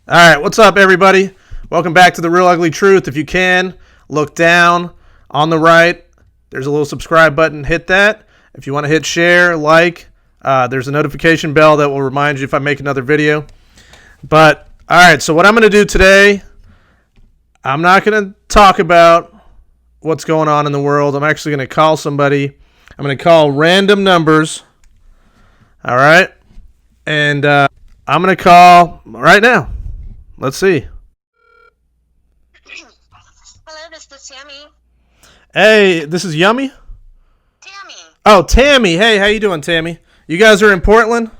All right, what's up, everybody? Welcome back to The Real Ugly Truth. If you can, look down on the right. There's a little subscribe button. Hit that. If you want to hit share, like, there's a notification bell that will remind you if I make another video. But, all right, so what I'm going to do today, I'm not going to talk about what's going on in the world. I'm actually going to call somebody. I'm going to call random numbers. All right? And I'm going to call right now. Let's see. Hello, this is Tammy. Hey, this is Yummy? Tammy. Oh, Tammy. Hey, how you doing, Tammy? You guys are in Portland?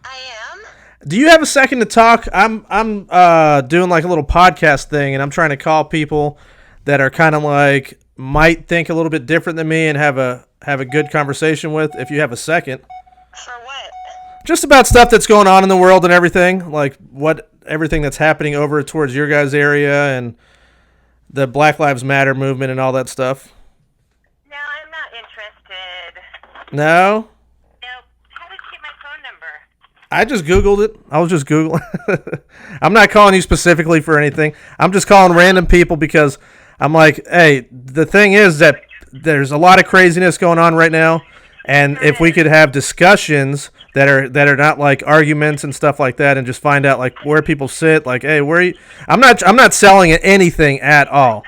I am. Do you have a second to talk? I'm doing like a little podcast thing, and I'm trying to call people that are kind of like might think a little bit different than me and have a good conversation with. If you have a second. For what? Just about stuff that's going on in the world and everything, like everything that's happening over towards your guys' area and the Black Lives Matter movement and all that stuff. No, I'm not interested. No? Nope. How did you get my phone number? I just Googled it. I was just Googling. I'm not calling you specifically for anything. I'm just calling random people because I'm like, hey, the thing is that there's a lot of craziness going on right now. And if we could have discussions that are not like arguments and stuff like that, and just find out like where people sit, like, hey, where you? I'm not selling anything at all.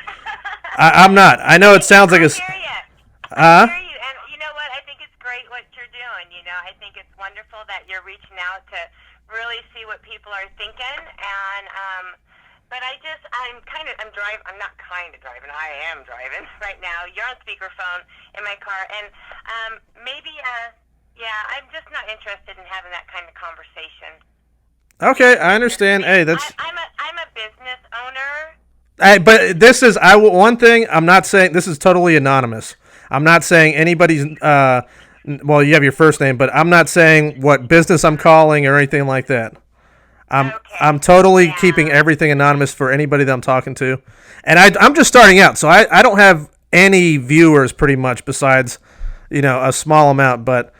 I'm not. I know it sounds like a. I hear you, and you know what? I think it's great what you're doing. You know, I think it's wonderful that you're reaching out to really see what people are thinking, and but I'm driving. I'm not kind of driving. I am driving right now. You're on speakerphone in my car, and I'm just not interested in having that kind of conversation. Okay, I understand. Hey, that's. I'm a business owner. But this is one thing. I'm not saying this is totally anonymous. I'm not saying anybody's. Well, you have your first name, but I'm not saying what business I'm calling or anything like that. I'm totally keeping everything anonymous for anybody that I'm talking to, and I'm just starting out, so I don't have any viewers pretty much besides, a small amount, but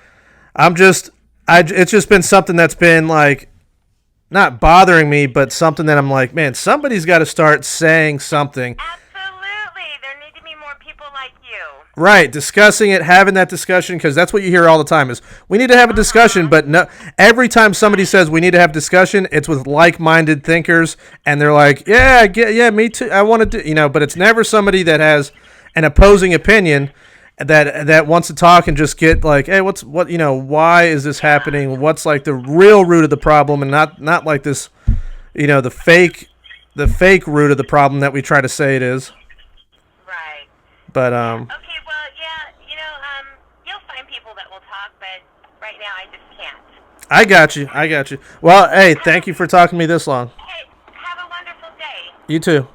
it's just been something that's been like not bothering me, but something that I'm like, man, somebody's got to start saying something. Absolutely, there need to be more people like you. Right, discussing it, having that discussion, because that's what you hear all the time is we need to have a discussion, but no, every time somebody says we need to have discussion, it's with like-minded thinkers, and they're like, yeah, me too, I want to do, but it's never somebody that has an opposing opinion that wants to talk and just get like, hey, why is this happening? What's like the real root of the problem, and not like this, the fake root of the problem that we try to say it is. Right. But Okay, well, yeah, you'll find people that will talk, but right now I just can't. I got you. Well, hey, thank you for talking to me this long. Hey, have a wonderful day. You too.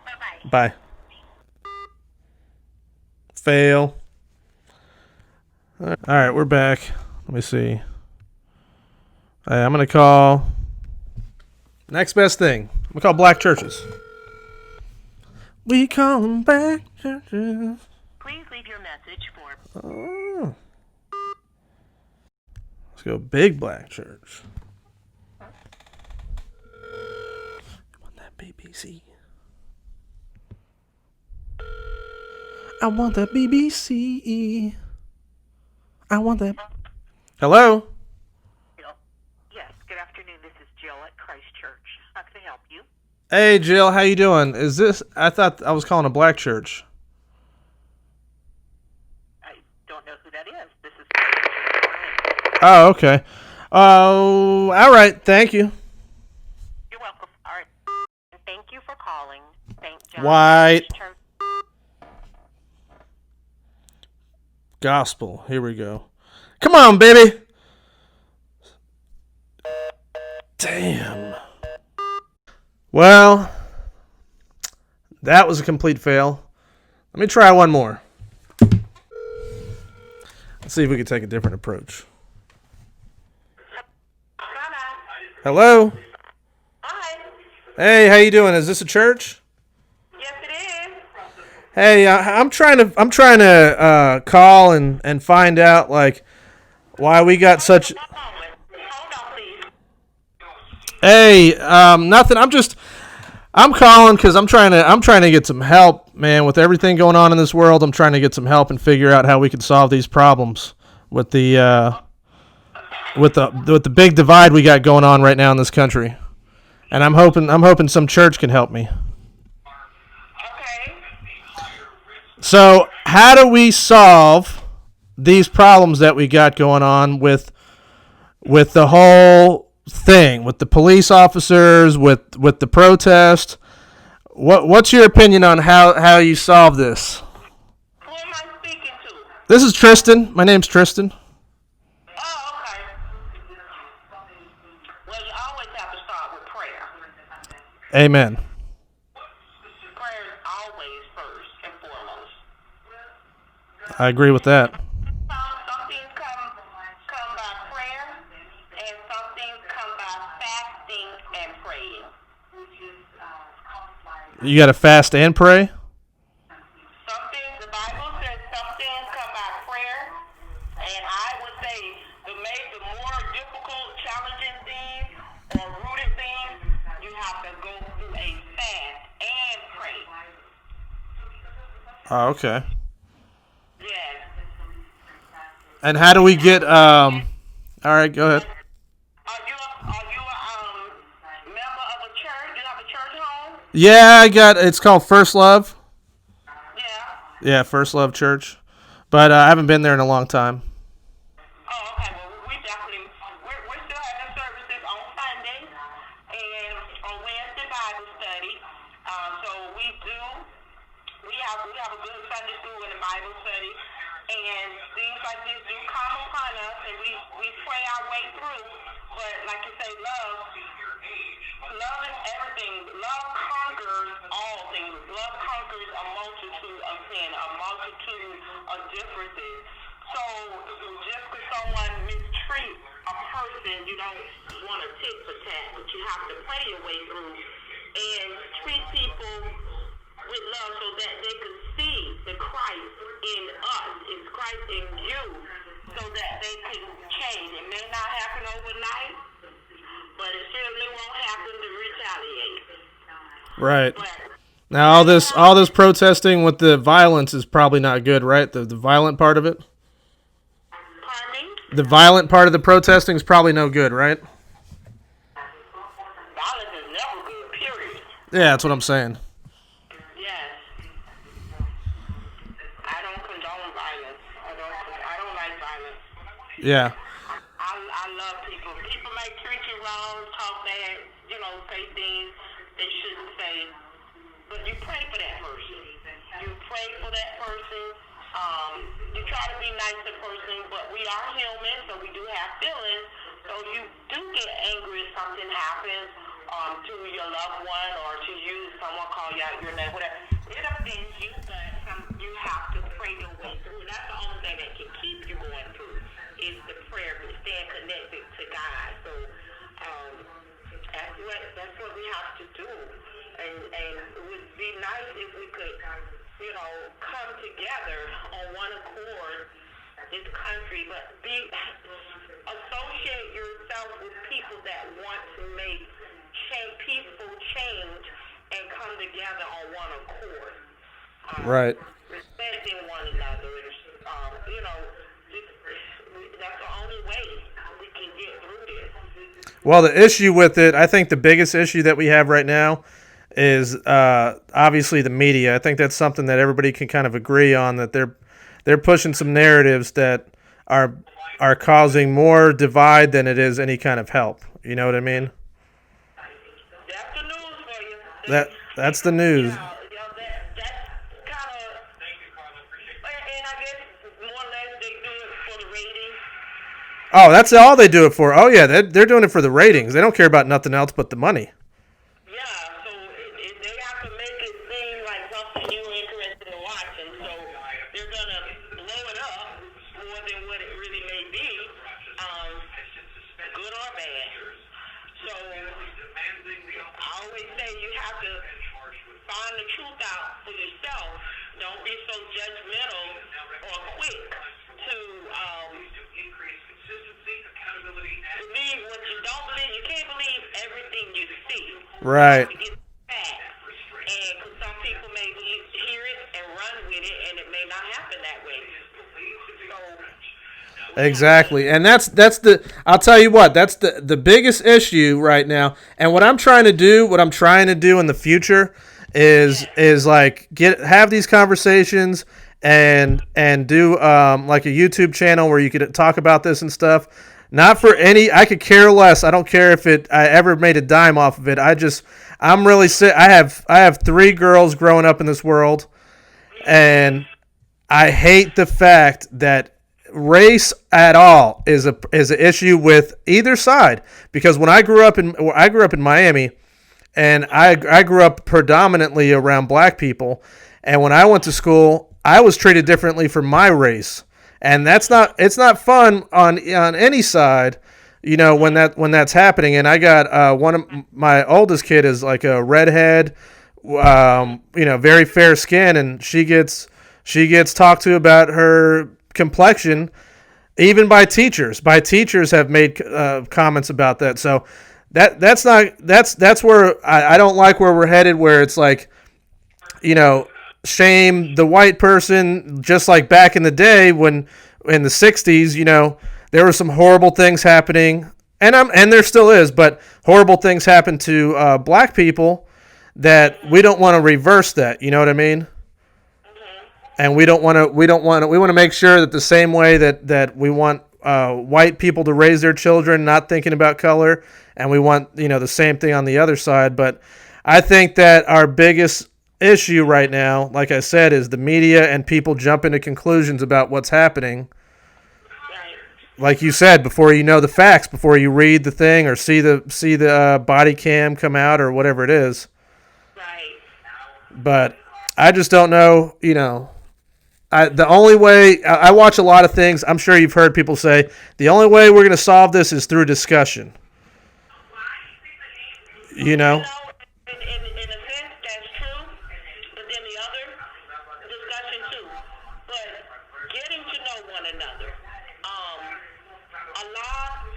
Bye-bye. Bye. Fail. All right, we're back. Let me see. Hey, I'm going to call next best thing. I'm going to call black churches. We call them black churches. Please leave your message for... Oh. Let's go big black church. I want that BBC. I want that BBC. I want that. Hello? Yes, good afternoon. This is Jill at Christ Church. How can I help you? Hey, Jill, how you doing? I thought I was calling a black church. I don't know who that is. This is Christ Church. Oh, okay. Oh, all right. Thank you. You're welcome. All right. Thank you for calling St. John White. Church. Gospel. Here we go. Come on, baby. Damn. Well, that was a complete fail. Let me try one more. Let's see if we can take a different approach. Hello? Hi. Hey, how you doing? Is this a church? Yes, it is. Hey, I'm trying to call and find out like why we got such. Hold on, please. Hey, nothing. I'm calling because I'm trying to get some help, man. With everything going on in this world, I'm trying to get some help and figure out how we can solve these problems with the big divide we got going on right now in this country. And I'm hoping some church can help me. Okay. So, how do we solve these problems that we got going on with the whole thing, with the police officers, with the protest? What's your opinion on how you solve this? Who am I speaking to? This is Tristan. My name's Tristan. Oh, okay. Well, you always have to start with prayer. Amen. Prayer is always first and foremost. I agree with that. Some things come by prayer, and some things come by fasting and praying. You got to fast and pray? Some things, the Bible says some things come by prayer, and I would say the more difficult, challenging things or rooted things, you have to go through a fast and pray. Oh, okay. Yes. And how do we get all right, go ahead. Are you a member of a church? Do you have a church home? Yeah, it's called First Love. Yeah. Yeah, First Love Church. But I haven't been there in a long time. Oh, okay. Well, we're still having services on Sunday and on Wednesday Bible study. So we have a good Sunday school and a Bible study, and things like this do come upon us, and we pray our way through. But like you say, love is everything. Love conquers all things. Love conquers a multitude of sin, a multitude of differences. So just because someone mistreats a person, you don't want to tit for tat, but you have to pray your way through and treat people with love so that they can see the Christ in us, is Christ in you, so that they can change. It may not happen overnight, but it certainly won't happen to retaliate. Right. But Now all this protesting with the violence is probably not good, right? The violent part of it? pardon me? The violent part of the protesting is probably no good, right? Violence is never good, period. Yeah, that's what I'm saying. Yes. I don't condone violence. I don't like violence. Yeah. I love people. People may treat you wrong, talk bad, say things they shouldn't say. But you pray for that person. You pray for that person. You try to be nice to the person, but we are human, so we do have feelings. So you do get angry if something happens to your loved one or to you, someone call you out your name, whatever. It offends you, but you have to pray your way through. That's the only thing that can keep you going through is the prayer, staying connected to God. So that's what we have to do. And it would be nice if we could, come together on one accord, this country, but associate yourself with people that want to make peaceful change and come together on one accord. Right. Respecting one another. That's the only way we can get through this. Well, the issue with it, I think the biggest issue that we have right now is obviously the media. I think that's something that everybody can kind of agree on, that they're pushing some narratives that are causing more divide than it is any kind of help. You know what I mean? That's the news for you. That's the news. That's kind of, and I guess more or less they do it for the ratings. Oh, that's all they do it for. Oh yeah, they're doing it for the ratings. They don't care about nothing else but the money. Yeah, so they have to make it seem like something you're interested in watching. So they're gonna blow it up more than what it really may be, good or bad. So I always say you have to find the truth out for yourself. Don't be so judgmental or quick to believe what you don't believe. You can't believe everything Right. To get facts. And 'cause some people may hear it and run with it, and it may not happen that way. So Exactly. And that's the I'll tell you what, that's the biggest issue right now. And what I'm trying to do in the future is like have these conversations and do like a YouTube channel where you could talk about this and stuff. Not for any, I could care less. I don't care if I ever made a dime off of it. I'm really sick. I have 3 girls growing up in this world, and I hate the fact that race at all is an issue with either side. Because when I grew up in Miami, and I grew up predominantly around black people, and when I went to school, I was treated differently for my race. And it's not fun on any side, when that's happening. And I got one of my oldest kid is like a redhead, very fair skin, and she gets talked to about her complexion, even by teachers. Teachers have made comments about that. So that's where I don't like where we're headed. Where it's like, shame the white person, just like back in the day when in the 60s, there were some horrible things happening, and there still is, but horrible things happen to black people that we don't want to reverse that. You know what I mean? And we want to make sure that the same way that we want white people to raise their children not thinking about color, and we want the same thing on the other side. But I think that our biggest issue right now, like I said, is the media and people jumping to conclusions about what's happening. Like you said, before you know the facts, before you read the thing or see the body cam come out or whatever it is. Right. But I just don't know. The only way I watch a lot of things. I'm sure you've heard people say the only way we're going to solve this is through discussion. In a sense, that's true, but then the other discussion too. But getting to know one another. A lot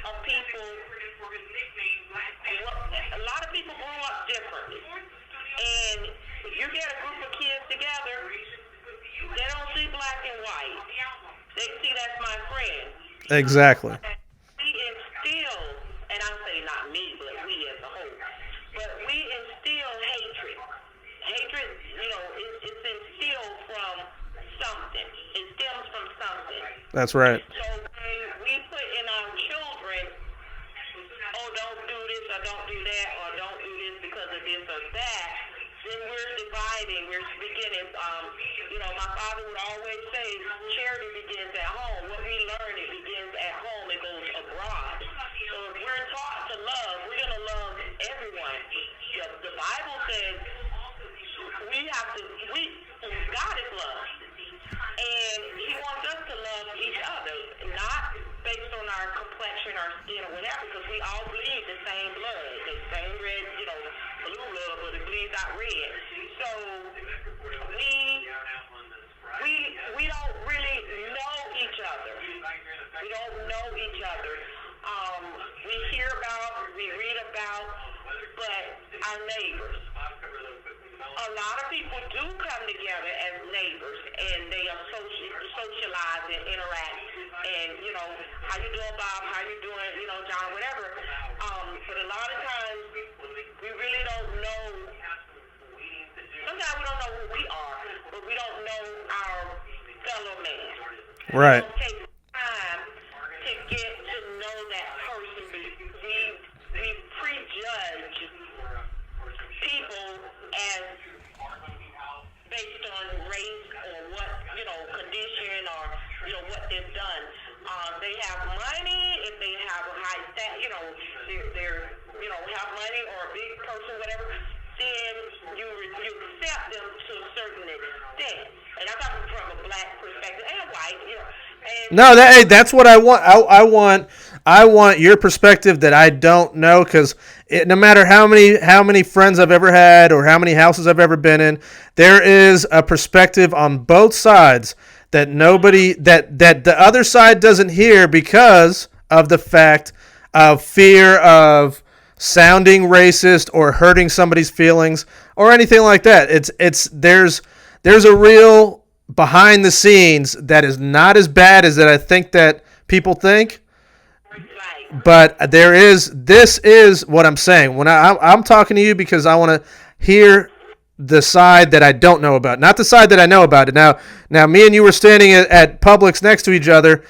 of people grew up differently, and if you get a group of kids together, they don't see black and white. They see that's my friend. Exactly. We instill, and I say not me, but we as a whole. But we instill hatred. Hatred, it's instilled from something. It stems from something. That's right. So when we put in our children, don't do this or don't do that or don't do this because of this or that, then we're dividing. We're beginning. My father would always say, charity begins at home. What we learn, it begins at home. It goes abroad. So if we're taught to love, we're going to love everyone. The Bible says God is love. And he wants us to love each other, not based on our complexion, our skin, or whatever, because we all bleed the same blood, the same red, blue blood, but it bleeds out red. So we don't really know each other. We don't know each other. We hear about, we read about, but our neighbors. A lot of people do come together as neighbors, and they socialize and interact. And how you doing, Bob? How you doing, John? Whatever. But a lot of times we really don't know. Sometimes we don't know who we are, but we don't know our fellow man. Right. We don't take time to get to know that person. We prejudge people as based on race or what, condition or, what they've done. They have money, if they have a high they're have money or a big person, whatever, then you accept them to a certain extent. And I'm talking from a black perspective and white, And no, that's what I want. I want your perspective that I don't know, because no matter how many friends I've ever had or how many houses I've ever been in, there is a perspective on both sides that the other side doesn't hear because of the fact of fear of sounding racist or hurting somebody's feelings or anything like that. There's a real behind the scenes that is not as bad as that I think that people think. But this is what I'm saying. When I'm talking to you because I want to hear the side that I don't know about, not the side that I know about it. Now me and you were standing at Publix next to each other.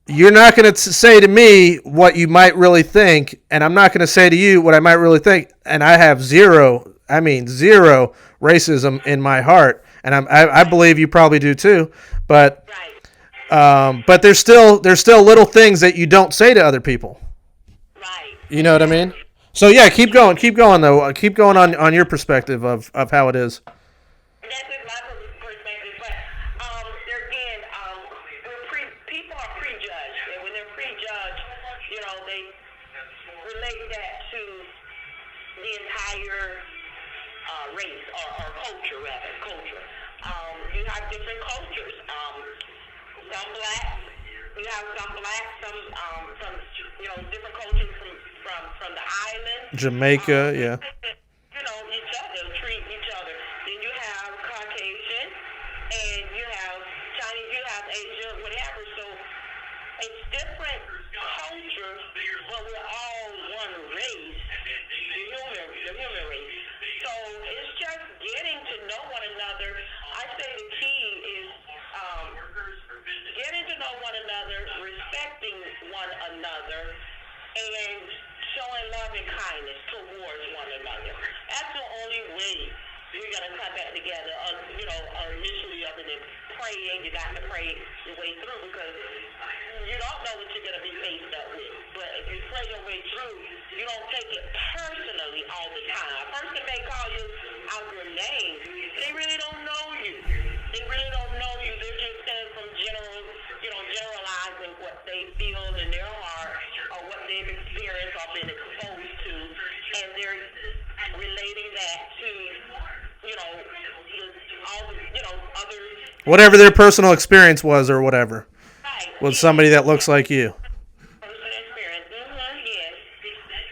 You're not going to say to me what you might really think, and I'm not going to say to you what I might really think. And I have zero racism in my heart, and I believe you probably do too. But there's still little things that you don't say to other people. Right. You know what I mean? So yeah, keep going though. Keep going on your perspective of how it is. That's just my perspective, but there again, people are prejudged, and when they're prejudged, they relate that to the entire race or culture, rather culture. You have different cultures. Some black, some different cultures from the island. Jamaica, yeah. Each other, treat each other. Then you have Caucasian, and you have Chinese, you have Asia, whatever. So it's different cultures, but we're all one race, the human race. So it's just getting to know one another. I say the key is getting to know one another, respecting one another, and showing love and kindness towards one another. That's the only way we're going to come back together. Initially, other than praying, you got to pray your way through because you don't know what you're going to be faced up with. But if you pray your way through, you don't take it personally all the time. A person may call you out your name. They really don't know you. They're just saying from generalizing what they feel in their heart or what they've experienced or been exposed to, and they're relating that to, others. Whatever their personal experience was or whatever. Right. With somebody that looks like you. Personal experience.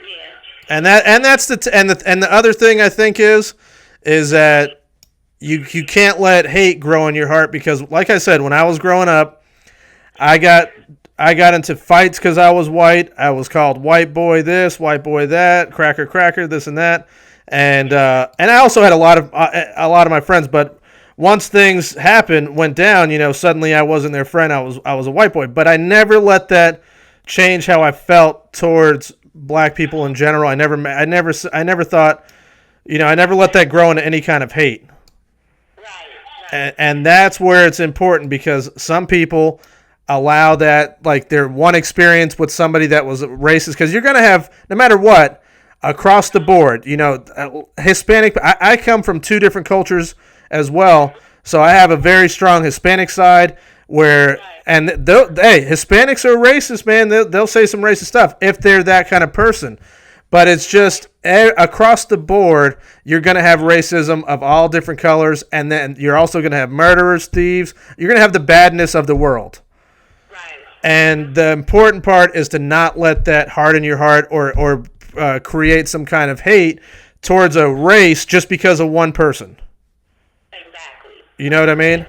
Yes. And that's the other thing I think is that you can't let hate grow in your heart because, like I said, when I was growing up, I got into fights because I was white. I was called white boy this, white boy that, cracker, this and that, and I also had a lot of my friends. But once things went down, suddenly I wasn't their friend. I was a white boy. But I never let that change how I felt towards black people in general. I never thought, I never let that grow into any kind of hate. And that's where it's important because some people allow that, like their one experience with somebody that was racist, because you're going to have, no matter what, across the board, Hispanic. I come from two different cultures as well, so I have a very strong Hispanic side where, and Hispanics are racist, man. They'll say some racist stuff if they're that kind of person. But it's just across the board, you're going to have racism of all different colors, and then you're also going to have murderers, thieves. You're going to have the badness of the world. Right. And the important part is to not let that harden your heart or create some kind of hate towards a race just because of one person. Exactly. You know what I mean?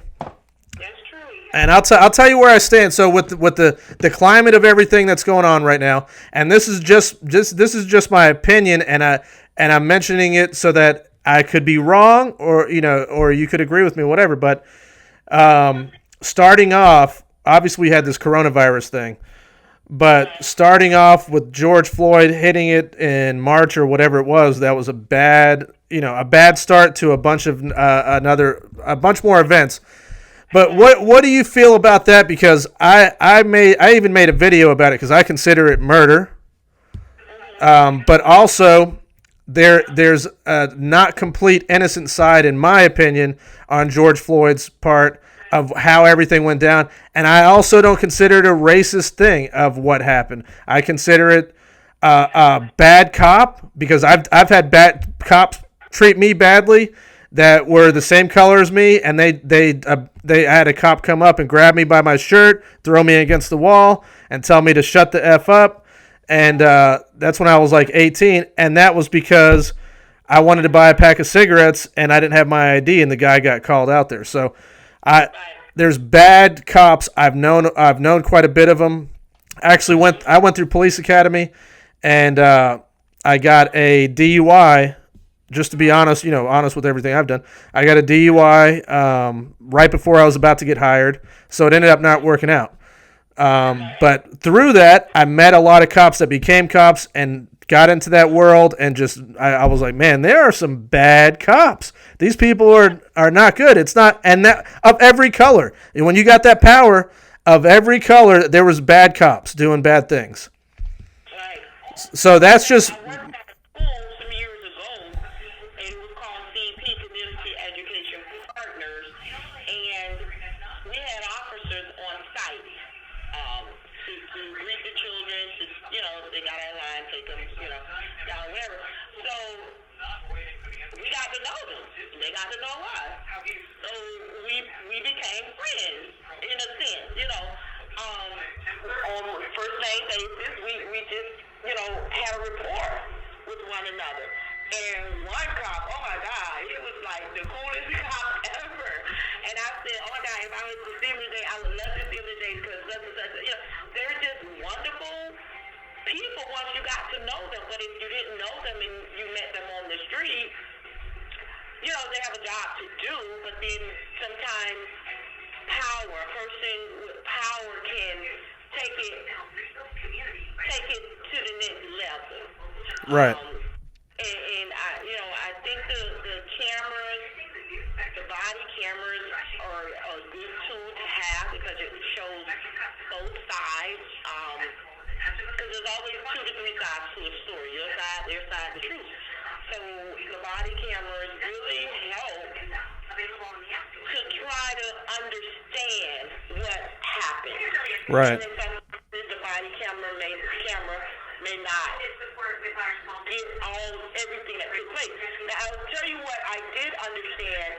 And That's true. I'll tell you where I stand. So with the climate of everything that's going on right now, and this is just my opinion, and I'm mentioning it so that I could be wrong, or you could agree with me, whatever. But starting off, obviously we had this coronavirus thing, but starting off with George Floyd hitting it in March or whatever it was, that was a bad start to a bunch more events. But what do you feel about that? Because I even made a video about it because I consider it murder. But also there's a not complete innocent side, in my opinion, on George Floyd's part of how everything went down. And I also don't consider it a racist thing of what happened. I consider it a bad cop because I've had bad cops treat me badly that were the same color as me, and they had a cop come up and grab me by my shirt, throw me against the wall, and tell me to shut the F up. And that's when I was like 18, and that was because I wanted to buy a pack of cigarettes, and I didn't have my ID, and the guy got called out there. So there's bad cops. I've known quite a bit of them. I went through police academy, and I got a DUI. Just to be honest, honest with everything I've done, I got a DUI right before I was about to get hired, so it ended up not working out. But through that, I met a lot of cops that became cops and got into that world, and just I was like, man, there are some bad cops. These people are not good. It's not, and that of every color. And when you got that power of every color, there was bad cops doing bad things. Right. So that's just. I worked at a school some years ago, and it was called CP, Community Education Partners, and we had officers on site to greet the children, they got in line, take them, down, whatever. So we got to know them. They got to know us. So we became friends, in a sense, on first name basis. We just, had a rapport with one another. And one cop, oh my God, he was like the coolest cop ever. And I said, oh my God, if I was to see him today, I would love to see him today because such and such. They're just wonderful people once you got to know them. But if you didn't know them and you met them on the street, they have a job to do. But then sometimes a person with power can take it to the next level. Right. And I think the cameras, the body cameras are a good tool to have because it shows both sides. Because there's always 2 to 3 sides to a story. Your side, their side, the truth. So the body cameras really help to try to understand what happened. Right. And then sometimes the body camera may not get everything that took place. Now, I'll tell you what I did understand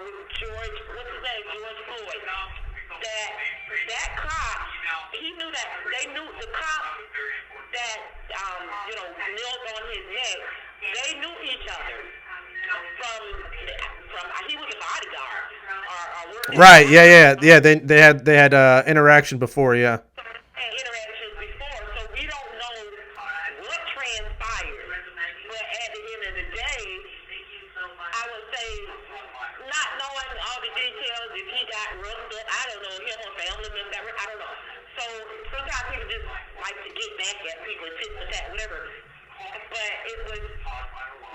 with George Floyd, that cop, he knew that, they knew the cop that, kneeled on his neck, they knew each other from he was a bodyguard. Right, yeah. They had interaction before, yeah. Interactions before, so we don't know what transpired. But at the end of the day, I would say, not knowing all the details, if he got roughed up, I don't know, him or family member, I don't know. So sometimes people just like to get back at people, tit for tat, whatever. But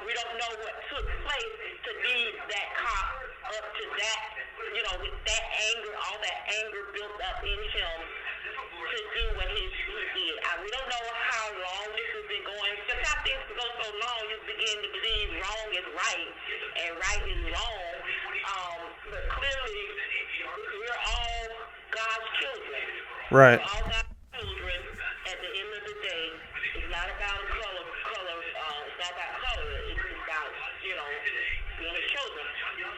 we don't know what took place to lead that cop up to that, with that anger, all that anger built up in him to do what he did. We don't know how long this has been going. Sometimes things go so long, you begin to believe wrong is right and right is wrong. But clearly, we're all God's children. Right. We're all God's children. At the end of the day, it's not about color. It's not about color. It's about, being His children.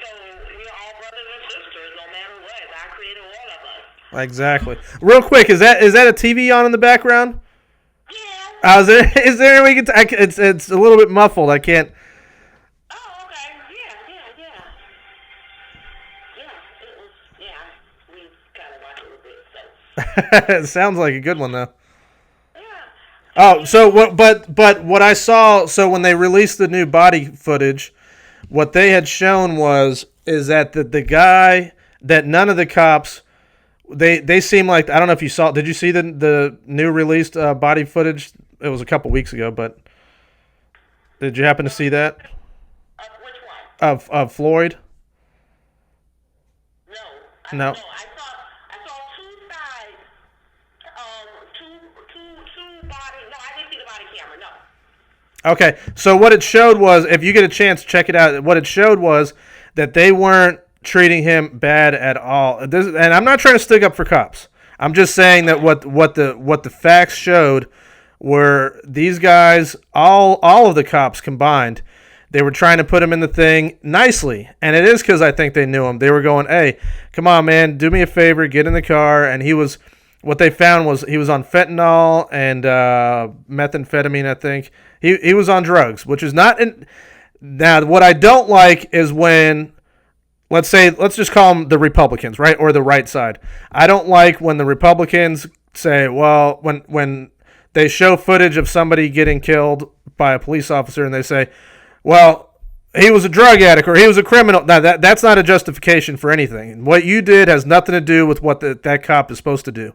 So we're all brothers and sisters, no matter what. God created all of us. Exactly. Real quick, is that a TV on in the background? Yeah. Is there we can? It's a little bit muffled. I can't. Oh, okay. Yeah. We kind of watched it a bit, so. It sounds like a good one though. Yeah. Oh, so what? But what I saw. So when they released the new body footage, what they had shown is that the guy that none of the cops. They seem like, I don't know if you saw. Did you see the new released body footage? It was a couple weeks ago, but did you happen to see that? Which one? Of Floyd? No. No. I saw two sides. Two body. No, I didn't see the body camera. No. Okay, so what it showed was, if you get a chance, check it out. What it showed was that they weren't treating him bad at all. And I'm not trying to stick up for cops. I'm just saying that what the facts showed were these guys, all of the cops combined, they were trying to put him in the thing nicely. And it is because I think they knew him. They were going, hey, come on, man, do me a favor, get in the car. And he was what they found was he was on fentanyl and methamphetamine, I think. He was on drugs, which is not... Now, what I don't like is when... Let's just call them the Republicans, right? Or the right side. I don't like when the Republicans say, well, when they show footage of somebody getting killed by a police officer and they say, well, he was a drug addict or he was a criminal. Now, that's not a justification for anything. What you did has nothing to do with what that cop is supposed to do.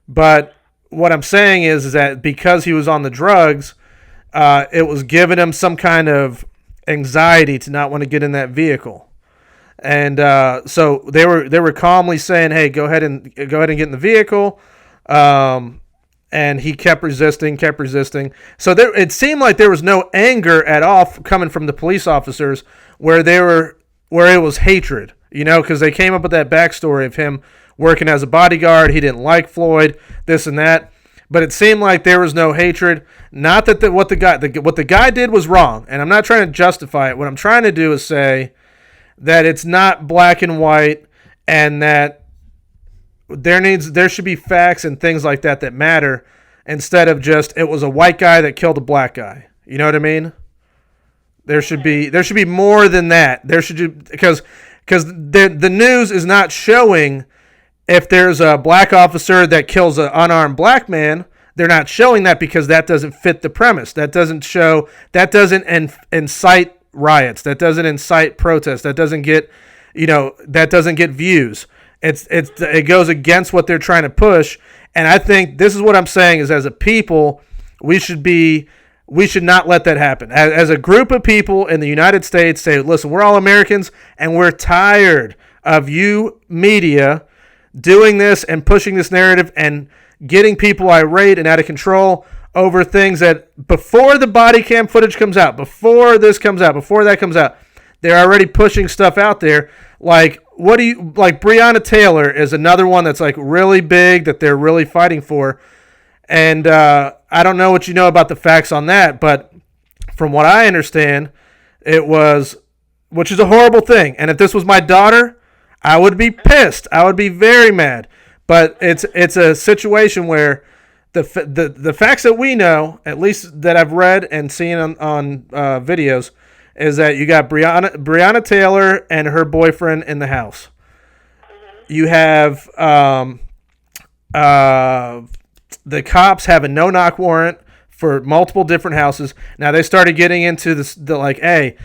But what I'm saying is that because he was on the drugs, it was giving him some kind of anxiety to not want to get in that vehicle. And so they were calmly saying, "Hey, go ahead and get in the vehicle." And he kept resisting. So it seemed like there was no anger at all coming from the police officers, where it was hatred. Because they came up with that backstory of him working as a bodyguard. He didn't like Floyd, this and that. But it seemed like there was no hatred. Not that what the guy did was wrong, and I'm not trying to justify it. What I'm trying to do is say that it's not black and white, and that there should be facts and things like that matter, instead of just it was a white guy that killed a black guy. You know what I mean? There should be more than that. There should, because the news is not showing if there's a black officer that kills an unarmed black man. They're not showing that because that doesn't fit the premise. That doesn't incite riots. That doesn't incite protests. That doesn't get views. It goes against what they're trying to push. And I think this is what I'm saying is, as a people, we should not let that happen. As a group of people in the United States, say, listen, we're all Americans and we're tired of you media doing this and pushing this narrative and getting people irate and out of control over things that before the body cam footage comes out, before this comes out, before that comes out, they're already pushing stuff out there. Like, Breonna Taylor is another one that's like really big that they're really fighting for. And I don't know what you know about the facts on that, but from what I understand, which is a horrible thing. And if this was my daughter, I would be pissed. I would be very mad. But it's a situation where the facts that we know, at least that I've read and seen on videos, is that you got Breonna Taylor and her boyfriend in the house. You have the cops have a no-knock warrant for multiple different houses. Now they started getting into hey,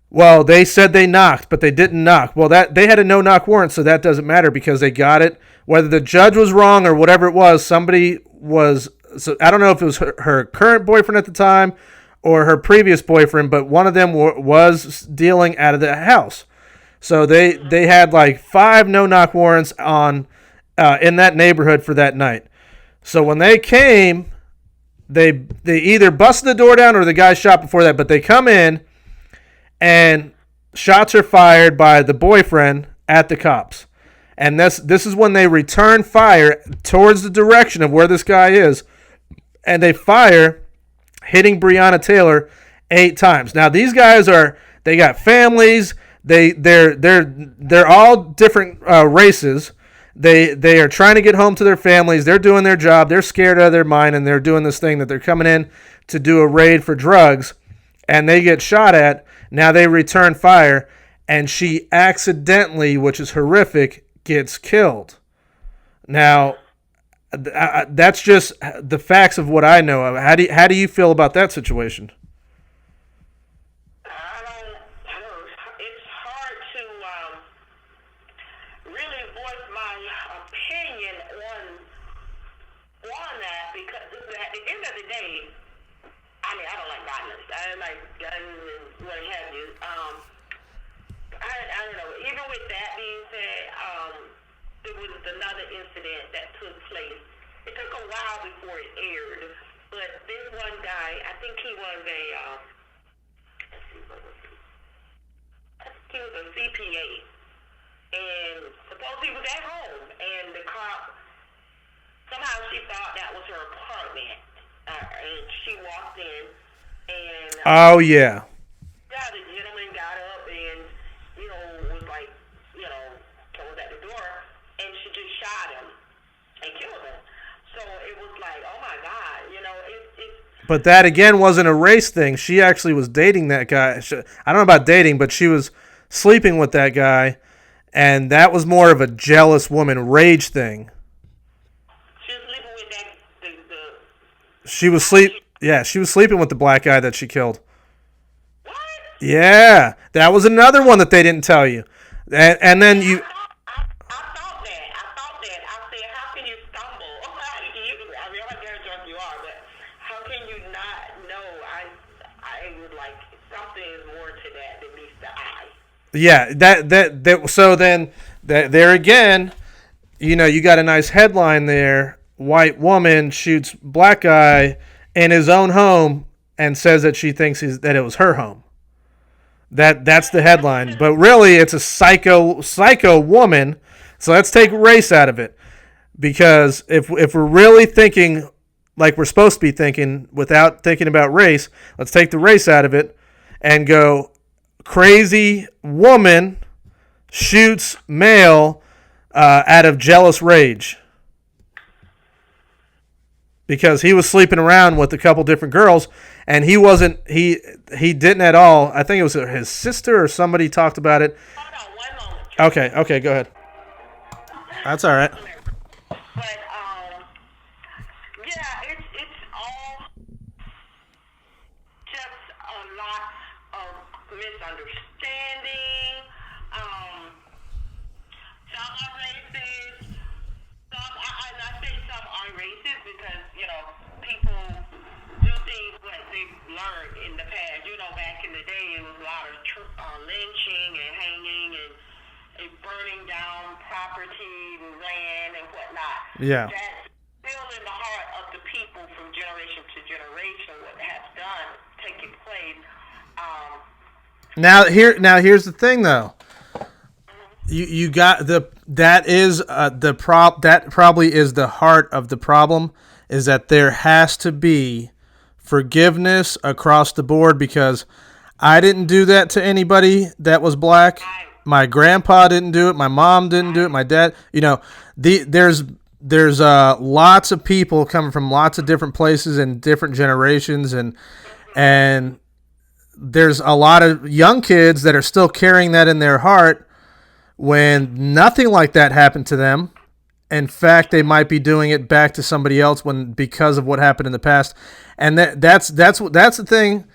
well, they said they knocked, but they didn't knock. Well, they had a no-knock warrant, so that doesn't matter because they got it. Whether the judge was wrong or whatever it was, somebody was. So I don't know if it was her current boyfriend at the time or her previous boyfriend, but one of them was dealing out of the house. So they had like 5 no-knock warrants on in that neighborhood for that night. So when they came, they either busted the door down or the guy shot before that. But they come in and shots are fired by the boyfriend at the cops. And this is when they return fire towards the direction of where this guy is. And they fire, hitting Breonna Taylor 8 times. Now these guys they got families. They're all different races. They are trying to get home to their families. They're doing their job. They're scared out of their mind, and they're doing this thing that they're coming in to do a raid for drugs, and they get shot at. Now they return fire, and she accidentally, which is horrific, gets killed. Now, that's just the facts of what I know of. How do you feel about that situation? It's hard to really voice my opinion on that because at the end of the day, I don't like violence. I don't like guns and what have you. I don't know. Even with that being said, there was another incident that took place. It took a while before it aired, but this one guy, I think he was he was a CPA, and supposedly he was at home, and the cop, somehow she thought that was her apartment, and she walked in, and oh yeah, the gentleman got up and was like, told at the door, and she just shot him. and killed him. So it was like, oh my God, it's But that again wasn't a race thing. She actually was dating that guy. I don't know about dating, but she was sleeping with that guy, and that was more of a jealous woman rage thing. she was living with that She was she was sleeping with the black guy that she killed. what? Yeah, that was another one that they didn't tell you. And then you I thought that. I said, how can you stumble? I mean, I'm very drunk you are, but how can you not know? I was like, something is more to that than meets the eye. yeah, that so then there again, you got a nice headline there. White woman shoots black guy in his own home and says that she thinks that it was her home. That's the headline, but really it's a psycho woman. So let's take race out of it, because if we're really thinking like we're supposed to be thinking without thinking about race, let's take the race out of it and go crazy woman shoots male out of jealous rage. Because he was sleeping around with a couple different girls, and he didn't at all. I think it was his sister or somebody talked about it. Hold on one moment. Okay, go ahead. That's all right. But yeah, it's all just a lot of misunderstanding. Some are racist. I say some are racist because people do things what they've learned in the past. Back in the day, it was a lot of lynching and hanging and burning down property and land and whatnot. Yeah. That's still in the heart of the people from generation to generation. What has done taking place. Now here's the thing though. You got that probably is the heart of the problem, is that there has to be forgiveness across the board, because I didn't do that to anybody that was black. My grandpa didn't do it. My mom didn't do it. My dad, there's lots of people coming from lots of different places and different generations, and there's a lot of young kids that are still carrying that in their heart when nothing like that happened to them. In fact, they might be doing it back to somebody else because of what happened in the past. And that's the thing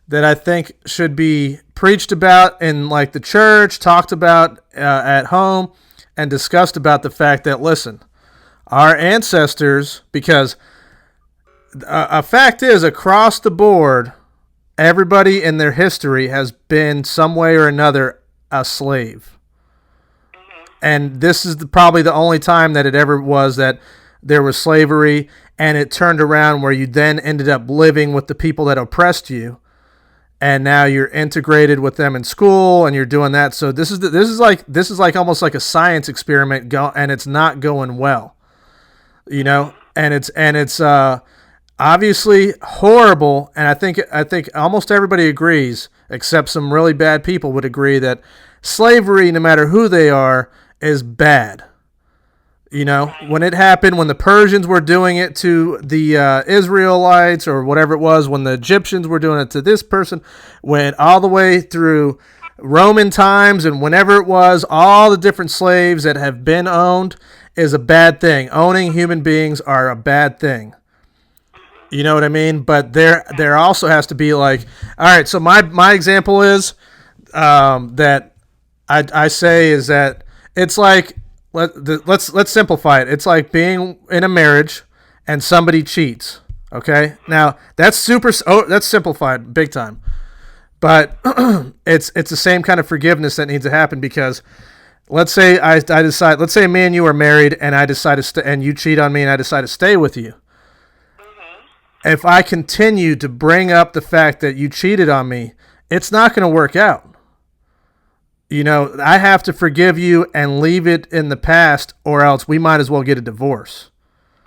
that I think should be preached about in like the church, talked about at home, and discussed about the fact that, listen, our ancestors, because a fact is, across the board, everybody in their history has been some way or another a slave. And this is probably the only time that it ever was that there was slavery, and it turned around where you then ended up living with the people that oppressed you, and now you're integrated with them in school, and you're doing that. So this is like almost like a science experiment, and it's not going well, and it's obviously horrible. And I think almost everybody agrees, except some really bad people would agree, that slavery, no matter who they are, is bad. When it happened, when the Persians were doing it to the Israelites or whatever it was, when the Egyptians were doing it to this person, went all the way through Roman times, and whenever it was, all the different slaves that have been owned is a bad thing. Owning human beings are a bad thing. You know what I mean? But there also has to be like, all right, so my example is that I say is that it's like, let's simplify it. It's like being in a marriage and somebody cheats. Okay, now that's that's simplified big time, but it's the same kind of forgiveness that needs to happen, because let's say I decide, let's say me and you are married, and I decide to and you cheat on me, and I decide to stay with you. If I continue to bring up the fact that you cheated on me, it's not going to work out. I have to forgive you and leave it in the past, or else we might as well get a divorce.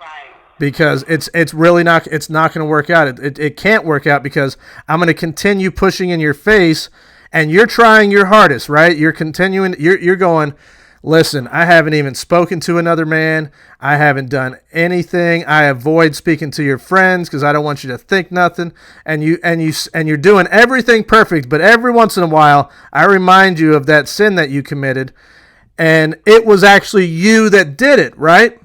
Right. Because it's really not going to work out. It can't work out, because I'm going to continue pushing in your face, and you're trying your hardest, right? You're continuing. You're going, listen, I haven't even spoken to another man. I haven't done anything. I avoid speaking to your friends because I don't want you to think nothing. And you're doing everything perfect. But every once in a while, I remind you of that sin that you committed, and it was actually you that did it, right?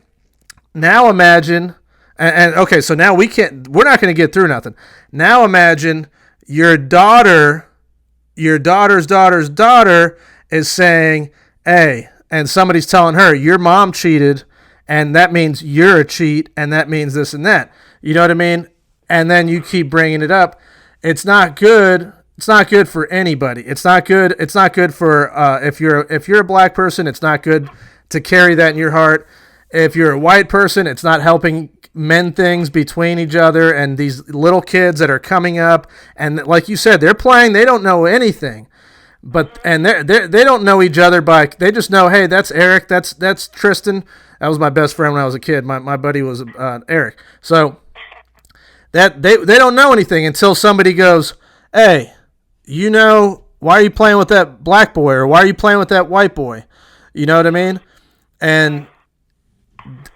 Now imagine, and okay, so now we're not going to get through nothing. Now imagine your daughter's daughter is saying, hey, and somebody's telling her, your mom cheated, and that means you're a cheat, and that means this and that. You know what I mean? And then you keep bringing it up. It's not good. It's not good for anybody. It's not good. It's not good for if you're a black person. It's not good to carry that in your heart. If you're a white person, it's not helping mend things between each other and these little kids that are coming up. And like you said, they're playing. They don't know anything, and they don't know each other they just know, hey, that's Eric. That's Tristan. That was my best friend when I was a kid. My buddy was Eric. So that they don't know anything until somebody goes, hey, why are you playing with that black boy, or why are you playing with that white boy? You know what I mean? And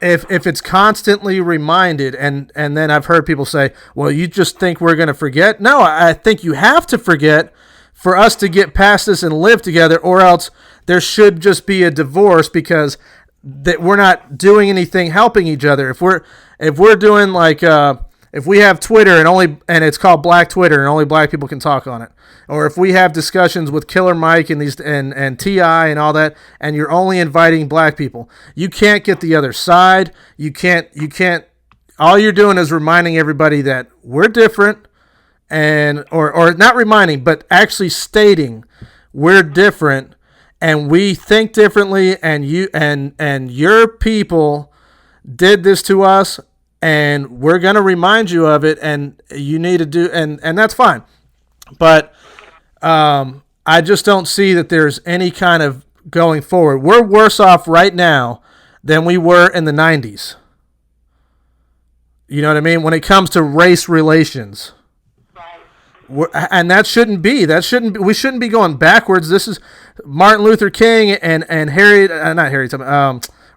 if it's constantly reminded, and then I've heard people say, well, you just think we're going to forget? No, I think you have to forget for us to get past this and live together, or else there should just be a divorce because that we're not doing anything helping each other. If we're doing like if we have Twitter and it's called Black Twitter and only black people can talk on it, or if we have discussions with Killer Mike and T.I. and all that, and you're only inviting black people, you can't get the other side. You can't. All you're doing is reminding everybody that we're different, and or not reminding, but actually stating we're different and we think differently, and your people did this to us, and we're going to remind you of it, and you need to do, and that's fine. But I just don't see that there's any kind of going forward. We're worse off right now than we were in the 90s. You know what I mean? When it comes to race relations. And that shouldn't be. We shouldn't be going backwards. This is Martin Luther King and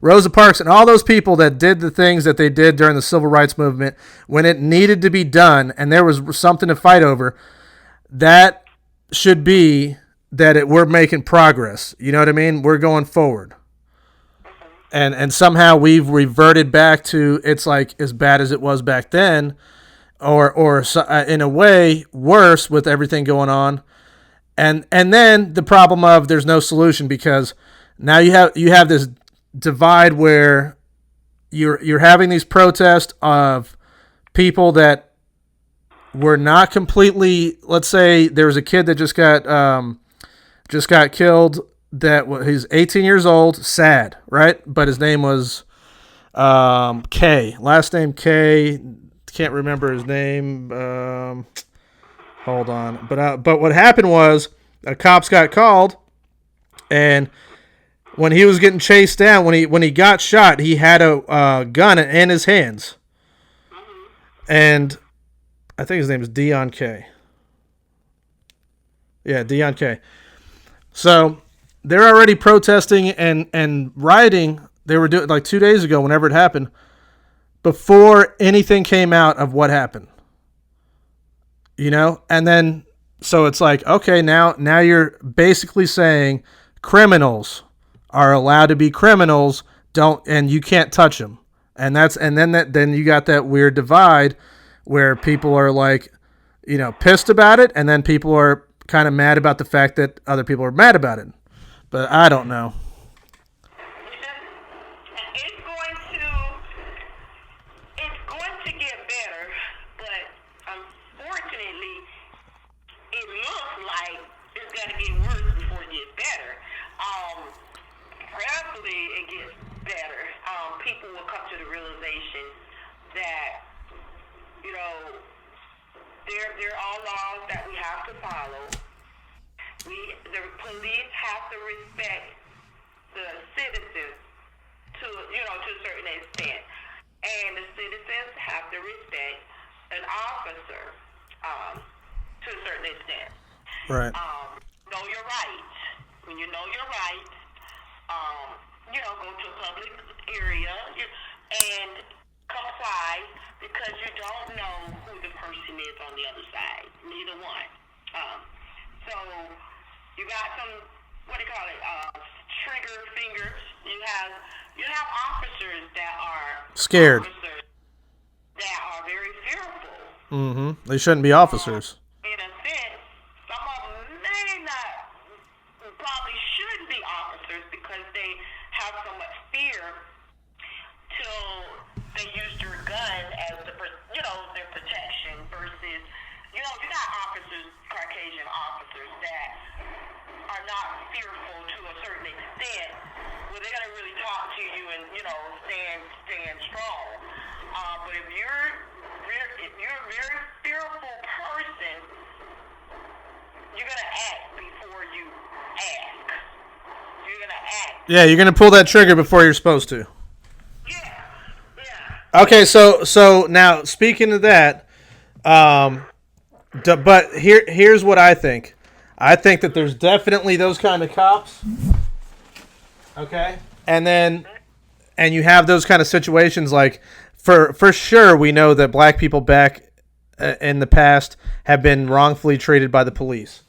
Rosa Parks and all those people that did the things that they did during the civil rights movement when it needed to be done and there was something to fight over. That should be that we're making progress. You know what I mean? We're going forward. And somehow we've reverted back to it's like as bad as it was back then, or in a way worse with everything going on. And then the problem of there's no solution because now you have this divide where you're having these protests of people that were not completely, let's say there was a kid that just got killed he's 18 years old, sad, right? But his name was K, last name K, can't remember his name. Hold on. But what happened was cops got called, and when he was getting chased down, when he got shot, he had a gun in his hands. And I think his name is Dion K. Yeah, Dion K. So they're already protesting and rioting. They were doing like 2 days ago, whenever it happened, before anything came out of what happened. You know? And then, so it's like, okay, now you're basically saying criminals are allowed to be criminals, and you can't touch them. And then you got that weird divide where people are like, pissed about it, and then people are kind of mad about the fact that other people are mad about it. But I don't know. It's going to get better, but unfortunately, it looks like it's got to get worse before it gets better. Hopefully, it gets better. People will come to the realization that, there are laws that we have to follow. The police have to respect the citizens to a certain extent, and the citizens have to respect an officer to a certain extent. Right. Know your rights. When you know your rights, go to a public area and comply because you don't know who the person is on the other side. Neither one. So you got some, what do you call it, trigger fingers. You have officers that are scared. Officers that are very fearful. Mm-hmm. They shouldn't be officers. In a sense, some of them probably shouldn't be officers because they have so much fear till they use their gun as their protection versus, you got officers, Caucasian officers that are not fearful to a certain extent where they're going to really talk to you and, stand strong. But if you're a very fearful person, you're going to act before you ask. You're going to act. Yeah, you're going to pull that trigger before you're supposed to. Yeah. Okay, so now speaking of that, but here's what I think. I think that there's definitely those kind of cops. Okay, and you have those kind of situations like for sure we know that black people back in the past have been wrongfully treated by the police.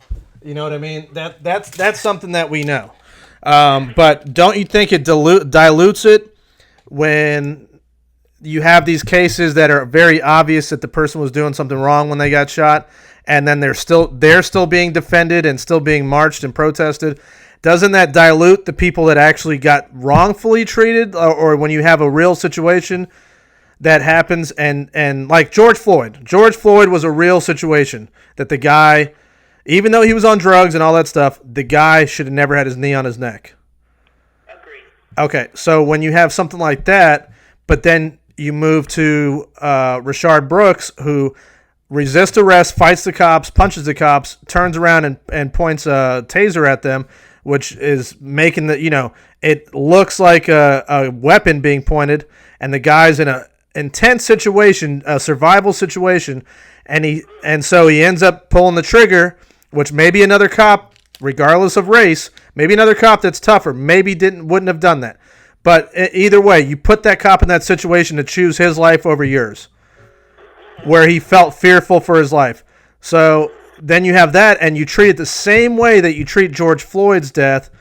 You know what I mean? That's something that we know. But don't you think it dilutes it when you have these cases that are very obvious that the person was doing something wrong when they got shot, and then they're still being defended and still being marched and protested? Doesn't that dilute the people that actually got wrongfully treated, or when you have a real situation that happens and like George Floyd was a real situation that the guy, even though he was on drugs and all that stuff, the guy should have never had his knee on his neck. Agreed. Okay, so when you have something like that, but then you move to Rashard Brooks, who resists arrest, fights the cops, punches the cops, turns around and points a taser at them, which is making it looks like a weapon being pointed, and the guy's in a intense situation, a survival situation, and so he ends up pulling the trigger, which maybe another cop, regardless of race, maybe another cop that's tougher, maybe wouldn't have done that. But either way, you put that cop in that situation to choose his life over yours, where he felt fearful for his life. So then you have that, and you treat it the same way that you treat George Floyd's death.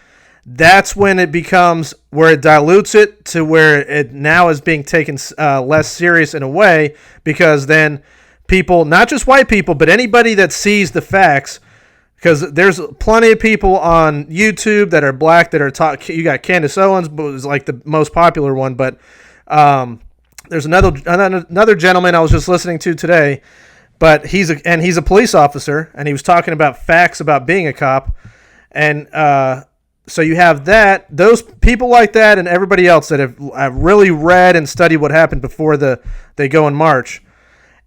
That's when it becomes where it dilutes it to where it now is being taken less serious in a way, because then people, not just white people, but anybody that sees the facts, because there's plenty of people on YouTube that are black that are you got Candace Owens, was like the most popular one, but there's another gentleman I was just listening to today, but he's a police officer, and he was talking about facts about being a cop, and so you have those people like that, and everybody else that have really read and studied what happened before they go and march,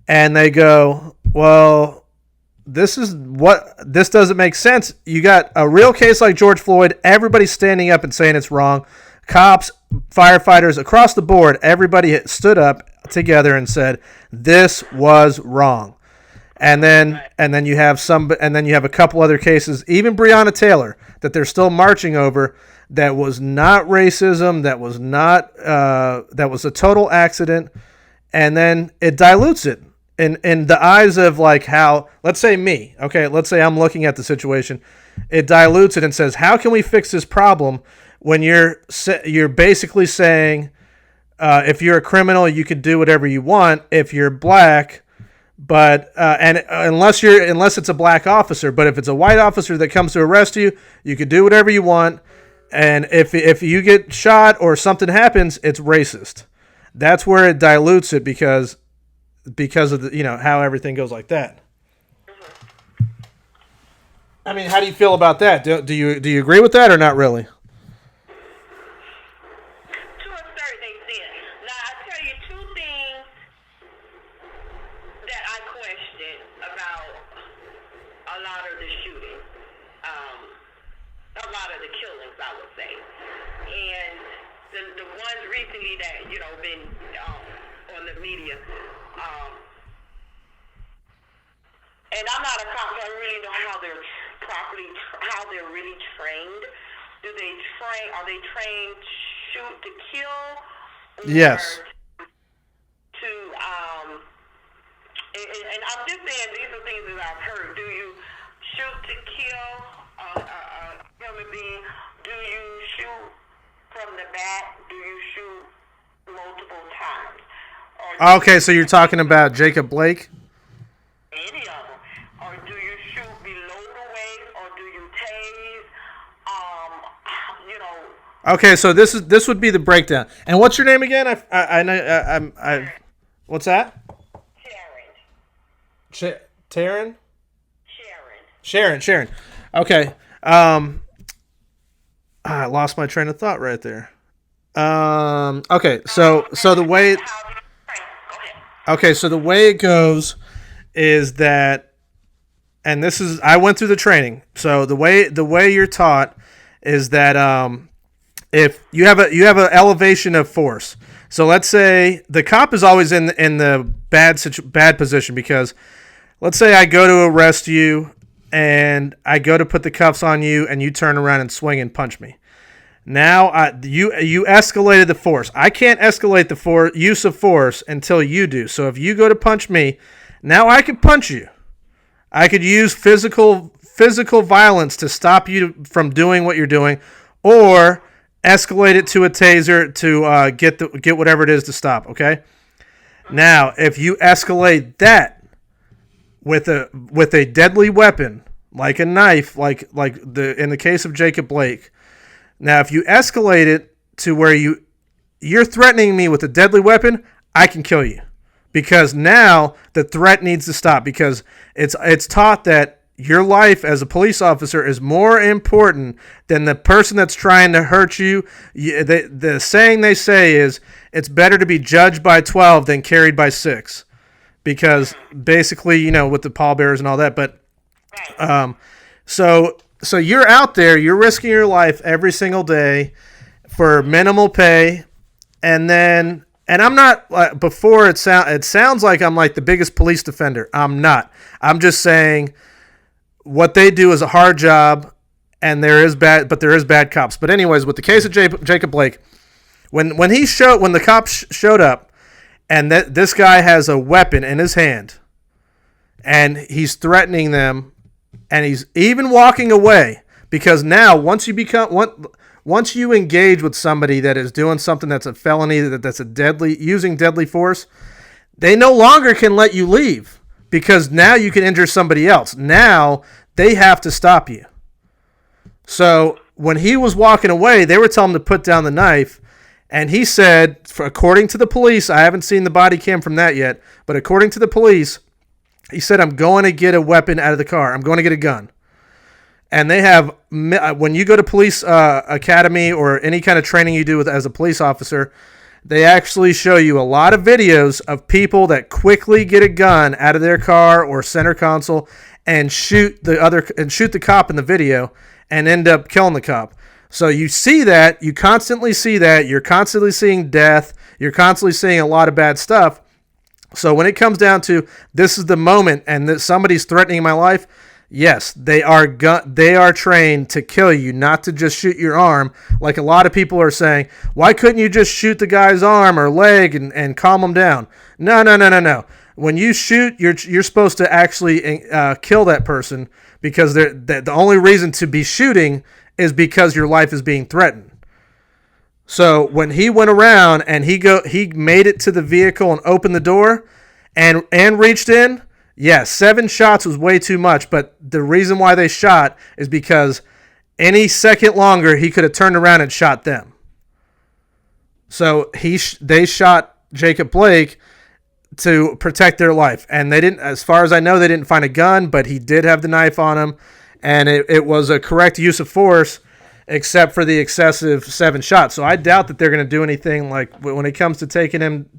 and they go, well, this doesn't make sense. You got a real case like George Floyd, everybody's standing up and saying it's wrong. Cops, firefighters, across the board, everybody stood up together and said this was wrong. And then you have a couple other cases, even Breonna Taylor, that they're still marching over, that was not racism, that was a total accident, and then it dilutes it in the eyes of like how, let's say me, okay, let's say I'm looking at the situation, it dilutes it and says, how can we fix this problem when you're basically saying if you're a criminal you could do whatever you want if you're black. But and unless it's a black officer, but if it's a white officer that comes to arrest you, you could do whatever you want. And if you get shot or something happens, it's racist. That's where it dilutes it because of the, how everything goes like that. I mean, how do you feel about that? Do you agree with that or not really? That been on the media, and I'm not a cop, so I really know how they're really trained. Are they trained shoot to kill? Or Yes. To and I'm just saying these are things that I've heard. Do you shoot to kill a human being? Do you shoot from the back? Do you shoot multiple times? Okay, so you're talking about Jacob Blake? Any of them? Or do you shoot below the waist? Or do you tase? You know. Okay, so this would be the breakdown. And what's your name again? I what's that? Sharon. Taryn? Sharon. Okay. I lost my train of thought right there. Okay, so the way so the way it goes is that, and this is, I went through the training. So the way you're taught is that if you have an elevation of force. So let's say the cop is always in the bad position, because let's say I go to arrest you and I go to put the cuffs on you and you turn around and swing and punch me. Now you escalated the force. I can't escalate the use of force until you do. So if you go to punch me, now I could punch you. I could use physical violence to stop you from doing what you're doing, or escalate it to a taser to get whatever it is to stop. Okay. Now, if you escalate that with a deadly weapon, like a knife, like in the case of Jacob Blake. Now, if you escalate it to where you're threatening me with a deadly weapon, I can kill you, because now the threat needs to stop, because it's taught that your life as a police officer is more important than the person that's trying to hurt you. The saying they say is, it's better to be judged by 12 than carried by 6, because basically, with the pallbearers and all that. But so you're out there, you're risking your life every single day for minimal pay, and I'm not, before it sounds like I'm like the biggest police defender. I'm not. I'm just saying what they do is a hard job, and there is bad cops. But anyways, with the case of Jacob Blake, when the cops showed up, and this guy has a weapon in his hand, and he's threatening them, and he's even walking away, because now once you engage with somebody that is doing something that's a felony, that's using deadly force, they no longer can let you leave, because now you can injure somebody else. Now they have to stop you. So when he was walking away, they were telling him to put down the knife, and he said, according to the police, I haven't seen the body cam from that yet, but according to the police, he said, I'm going to get a weapon out of the car. I'm going to get a gun. And they have, when you go to police academy or any kind of training you do as a police officer, they actually show you a lot of videos of people that quickly get a gun out of their car or center console and shoot the cop in the video and end up killing the cop. So you see that, you constantly see that, you're constantly seeing death, you're constantly seeing a lot of bad stuff. So when it comes down to, this is the moment and that somebody's threatening my life, yes, they are trained to kill you, not to just shoot your arm, like a lot of people are saying. Why couldn't you just shoot the guy's arm or leg and calm him down? No. When you shoot, you're supposed to actually kill that person, because the only reason to be shooting is because your life is being threatened. So when he went around and he made it to the vehicle and opened the door and reached in, yes, 7 shots was way too much, but the reason why they shot is because any second longer he could have turned around and shot them. So they shot Jacob Blake to protect their life, and they didn't, as far as I know, they didn't find a gun, but he did have the knife on him, and it was a correct use of force, except for the excessive 7 shots. So I doubt that they're going to do anything, like when it comes to taking him,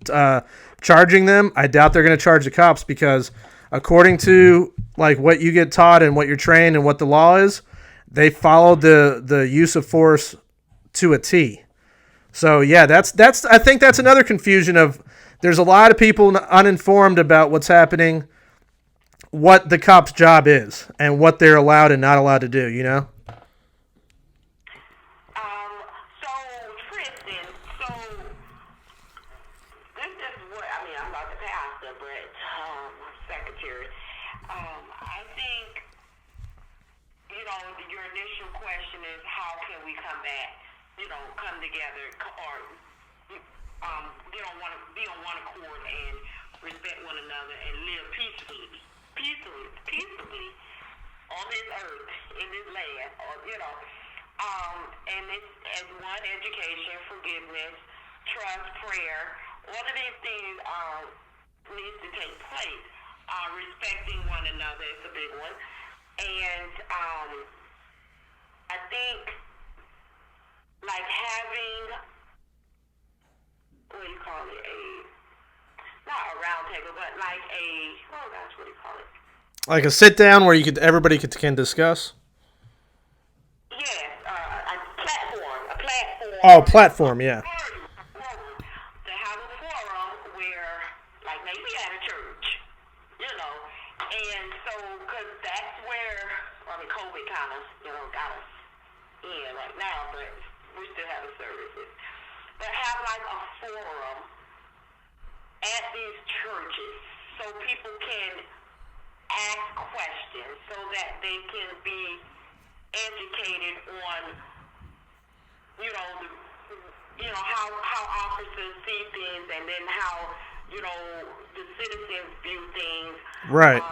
charging them. I doubt they're going to charge the cops, because according to like what you get taught and what you're trained and what the law is, they followed the use of force to a T. So yeah, that's I think that's another confusion of, there's a lot of people uninformed about what's happening, what the cop's job is, and what they're allowed and not allowed to do, And so, this is what, I mean, I'm not the pastor, but secretary. I think, you know, your initial question is how can we come back, you know, come together or be on one accord and respect one another and live peacefully on this earth, in this land, or, you know, and it's as one, education, forgiveness, trust, prayer. All of these things needs to take place. Respecting one another is a big one. And I think like having, what do you call it, not a round table, but like oh gosh, what do you call it? Like a sit down where everybody can discuss? Yes, a platform. Oh, platform, yeah. To have a forum where, like maybe at a church, you know, and so, because that's where, I mean, COVID kind of, you know, got us in right now, but we still have services. But have like a forum at these churches so people can ask questions so that they can be educated on, how officers see things, and then how, the citizens view things. Right.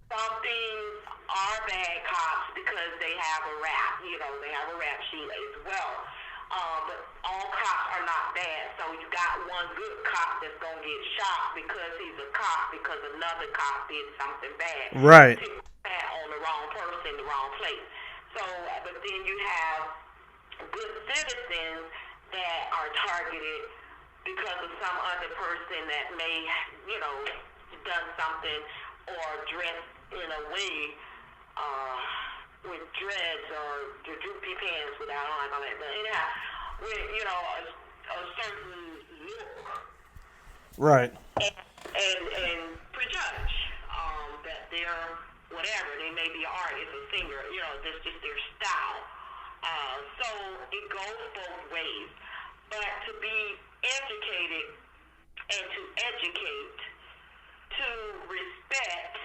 Some things are bad cops because they have a rap, they have a rap sheet as well. But all cops are not bad. So you got one good cop that's going to get shot because he's a cop because another cop did something bad. Right. On the wrong person, the wrong place. So, but then you have good citizens that are targeted because of some other person that may, done something or dressed in a way with dreads or the droopy pants without on all that. But anyhow, with, a certain look. Right. And prejudge that they're whatever. They may be an artist, a singer, that's just their style. So it goes both ways. But to be educated and to educate, to respect,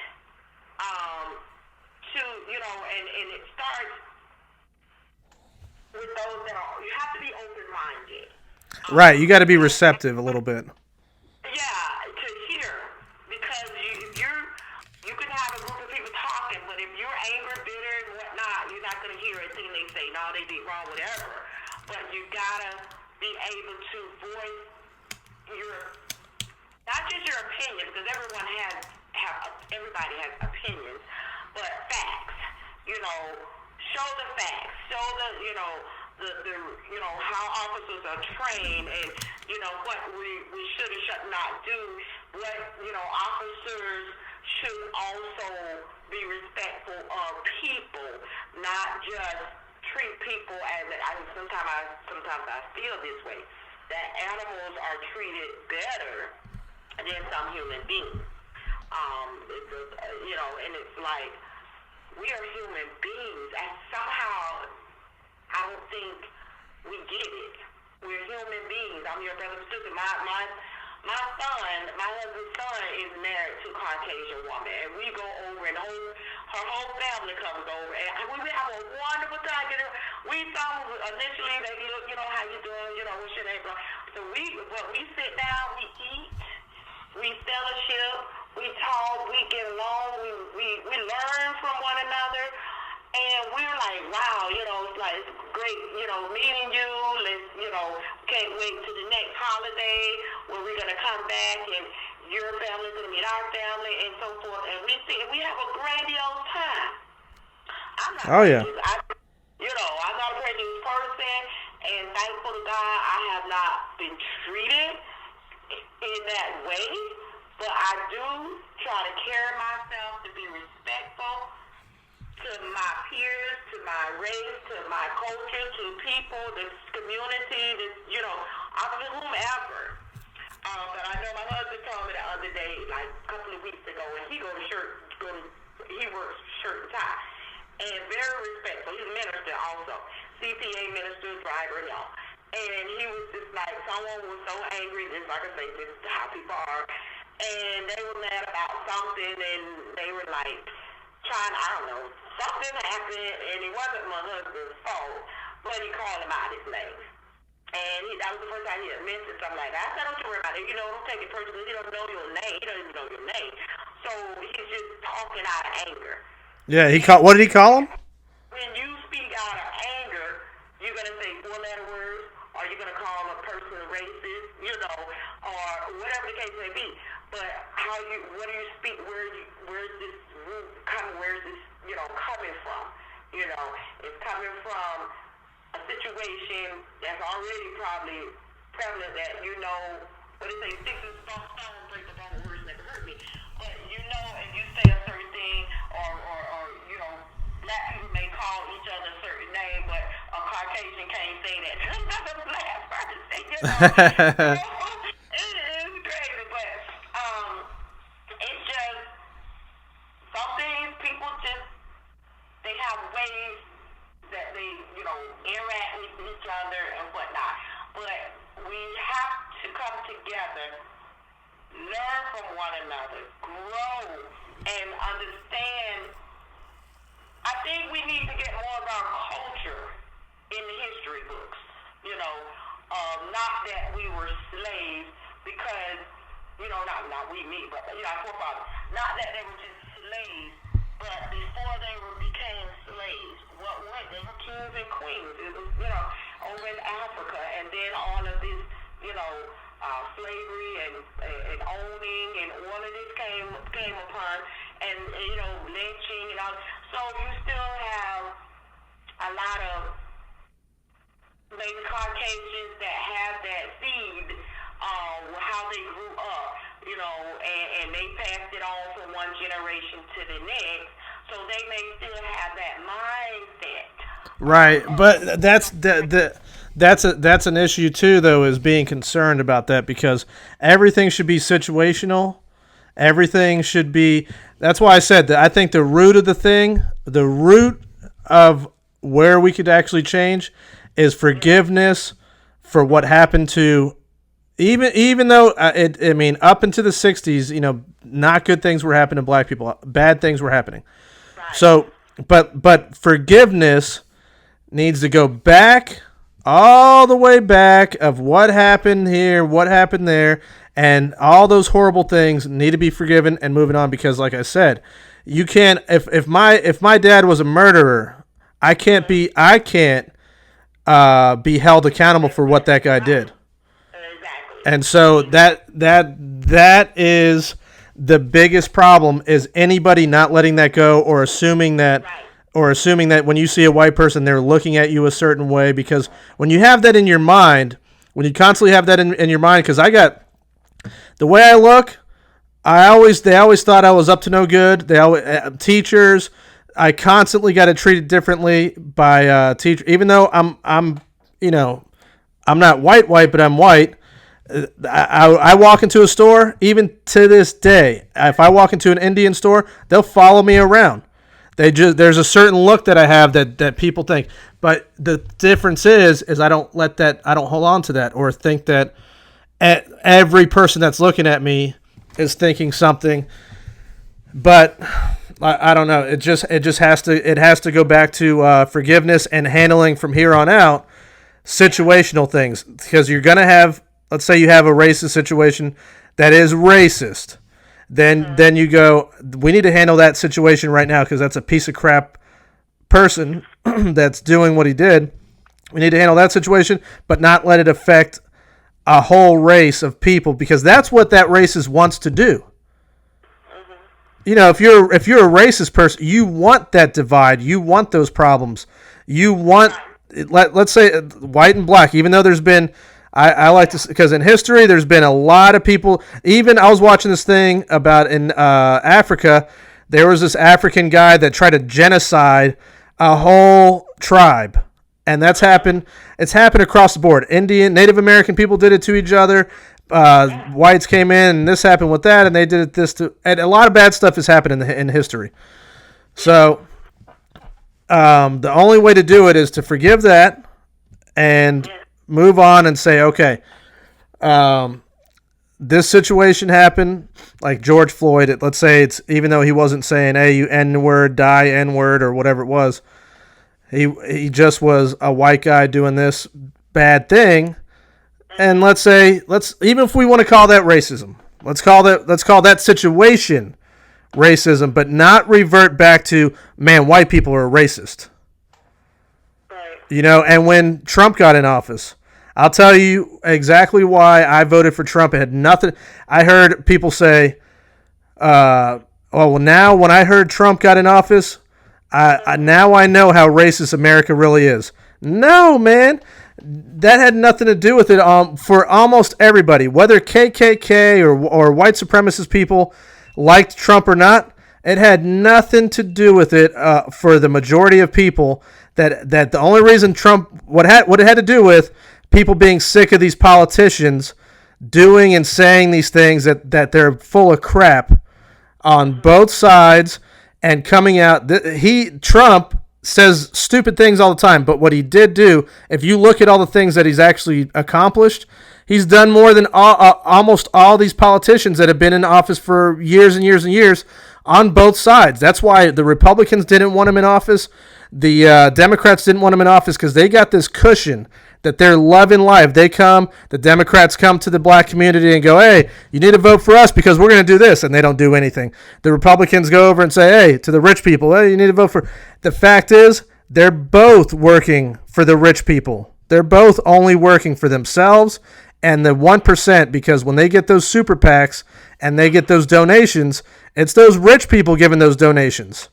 and it starts with those that are, you have to be open-minded. Right, you got to be receptive a little bit. Yeah, to hear, because you can have a group of people talking, but if you're angry, bitter, and whatnot, you're not going to hear anything they say. No, they did wrong, whatever. But you gotta be able to voice not just your opinion, because everybody has opinions, but facts. Show the facts. Show the how officers are trained, and what we should and should not do. What officers should also be respectful of people, not just treat people as sometimes I feel this way, that animals are treated better than some human beings. And it's like, we are human beings, and somehow I don't think we get it. We're human beings. I'm your brother and sister. My husband's son is married to a Caucasian woman, and we go over, and her whole family comes over, and we have a wonderful time. We saw initially, they look, how you doing, what's your name, bro? So we sit down, we eat, we fellowship, we talk, we get along, we learn from one another, and we're like, wow, it's like, it's great, meeting you. Can't wait to the next holiday when we're gonna come back and your family's gonna meet our family and so forth. And we have a grandiose time. I'm not I'm not a prejudiced person, and thankful to God, I have not been treated in that way. But I do try to carry myself to be respectful to my peers, to my race, to my culture, to people, the community, whomever. But I know my husband told me the other day, like a couple of weeks ago, and he works shirt and tie, and very respectful. He's a minister also, CPA minister, driver, y'all. And he was just like, someone was so angry, just like I say, this is how people are. And they were mad about something, and they were like, trying, I don't know, something happened, and it wasn't my husband's fault, but he called him out his name. And that was the first time he had mentioned something like that. I said, don't you worry about it. Don't take it personally. He don't know your name. He don't even know your name. So he's just talking out of anger. Yeah, what did he call him? When you speak out of anger, you're going to say four-letter words, or you're going to call a person racist, or whatever the case may be. But what do you speak, where's this root coming, where's this, coming from? It's coming from a situation that's already probably prevalent that, what they say, sticks and stones break the bone, words never hurt me. But if you say a certain thing, or black people may call each other a certain name, but a Caucasian can't say that to another black person. It's crazy, but it's just some things people just they have ways that they interact with each other and whatnot. But we have to come together, learn from one another, grow, and understand. I think we need to get more of our culture in the history books. Not that we were slaves, because not we, me, but our forefathers. Not that they were just slaves, but before they became slaves, what were they? Were kings and queens. It was over in Africa, and then all of this slavery and owning, and all of this came upon, and lynching and all. So you still have a lot of maybe Caucasians that have that seed, how they grew up, and they passed it on from one generation to the next. So they may still have that mindset. Right, but that's an issue too, though, is being concerned about that, because everything should be situational. Everything should be. That's why I said that I think the root of the root of where we could actually change is forgiveness for what happened to, even though up into the 60s, not good things were happening to black people, bad things were happening. Right. So, but forgiveness needs to go back, all the way back, of what happened here, what happened there, and all those horrible things need to be forgiven and moving on. Because, like I said, you can't. If my dad was a murderer, I can't be held accountable for what that guy did. Exactly. And so that is the biggest problem, is anybody not letting that go, or assuming that. Right. Or assuming that when you see a white person, they're looking at you a certain way. Because when you have that in your mind, when you constantly have that in your mind, because the way I look, they always thought I was up to no good. Teachers, I constantly got treated differently by teachers, even though I'm not white, but I'm white. I walk into a store, even to this day, if I walk into an Indian store, they'll follow me around. There's a certain look that I have that people think, but the difference is I don't hold on to that, or think that every person that's looking at me is thinking something. But I don't know. It just has to go back to forgiveness and handling from here on out situational things, because you're gonna have, let's say you have a racist situation that is racist. Then you go, we need to handle that situation right now, because that's a piece of crap person that's doing what he did. We need to handle that situation, but not let it affect a whole race of people, because that's what that racist wants to do. If you're a racist person, you want that divide. You want those problems. You want, let's say, white and black, even though there's been, I like to, because in history there's been a lot of people. Even I was watching this thing about in Africa, there was this African guy that tried to genocide a whole tribe, and that's happened. It's happened across the board. Native American people did it to each other. Whites came in, and this happened with that, and they did it this to, and a lot of bad stuff has happened in history. So the only way to do it is to forgive that and move on and say, okay, this situation happened, like George Floyd. Let's say it's, even though he wasn't saying, hey, you N-word, die N-word, or whatever it was, he just was a white guy doing this bad thing. And let's even if we want to call that racism, let's call that situation racism, but not revert back to, man, white people are racist. Right. And when Trump got in office, I'll tell you exactly why I voted for Trump. It had nothing. I heard people say, now when I heard Trump got in office, now I know how racist America really is. No, man. That had nothing to do with it. For almost everybody, whether KKK or white supremacist people liked Trump or not, it had nothing to do with it. For the majority of people, that the only reason Trump, what it had to do with people being sick of these politicians doing and saying these things that they're full of crap on both sides and coming out. Trump says stupid things all the time, but what he did do, if you look at all the things that he's actually accomplished, he's done more than almost all these politicians that have been in office for years and years and years on both sides. That's why the Republicans didn't want him in office. The Democrats didn't want him in office because they got this cushion that they're loving life. The Democrats come to the black community and go, hey, you need to vote for us because we're going to do this, and they don't do anything. The Republicans go over and say, hey, to the rich people, hey, you need to vote for. The fact is, they're both working for the rich people. They're both only working for themselves and the 1%, because when they get those super PACs and they get those donations, it's those rich people giving those donations.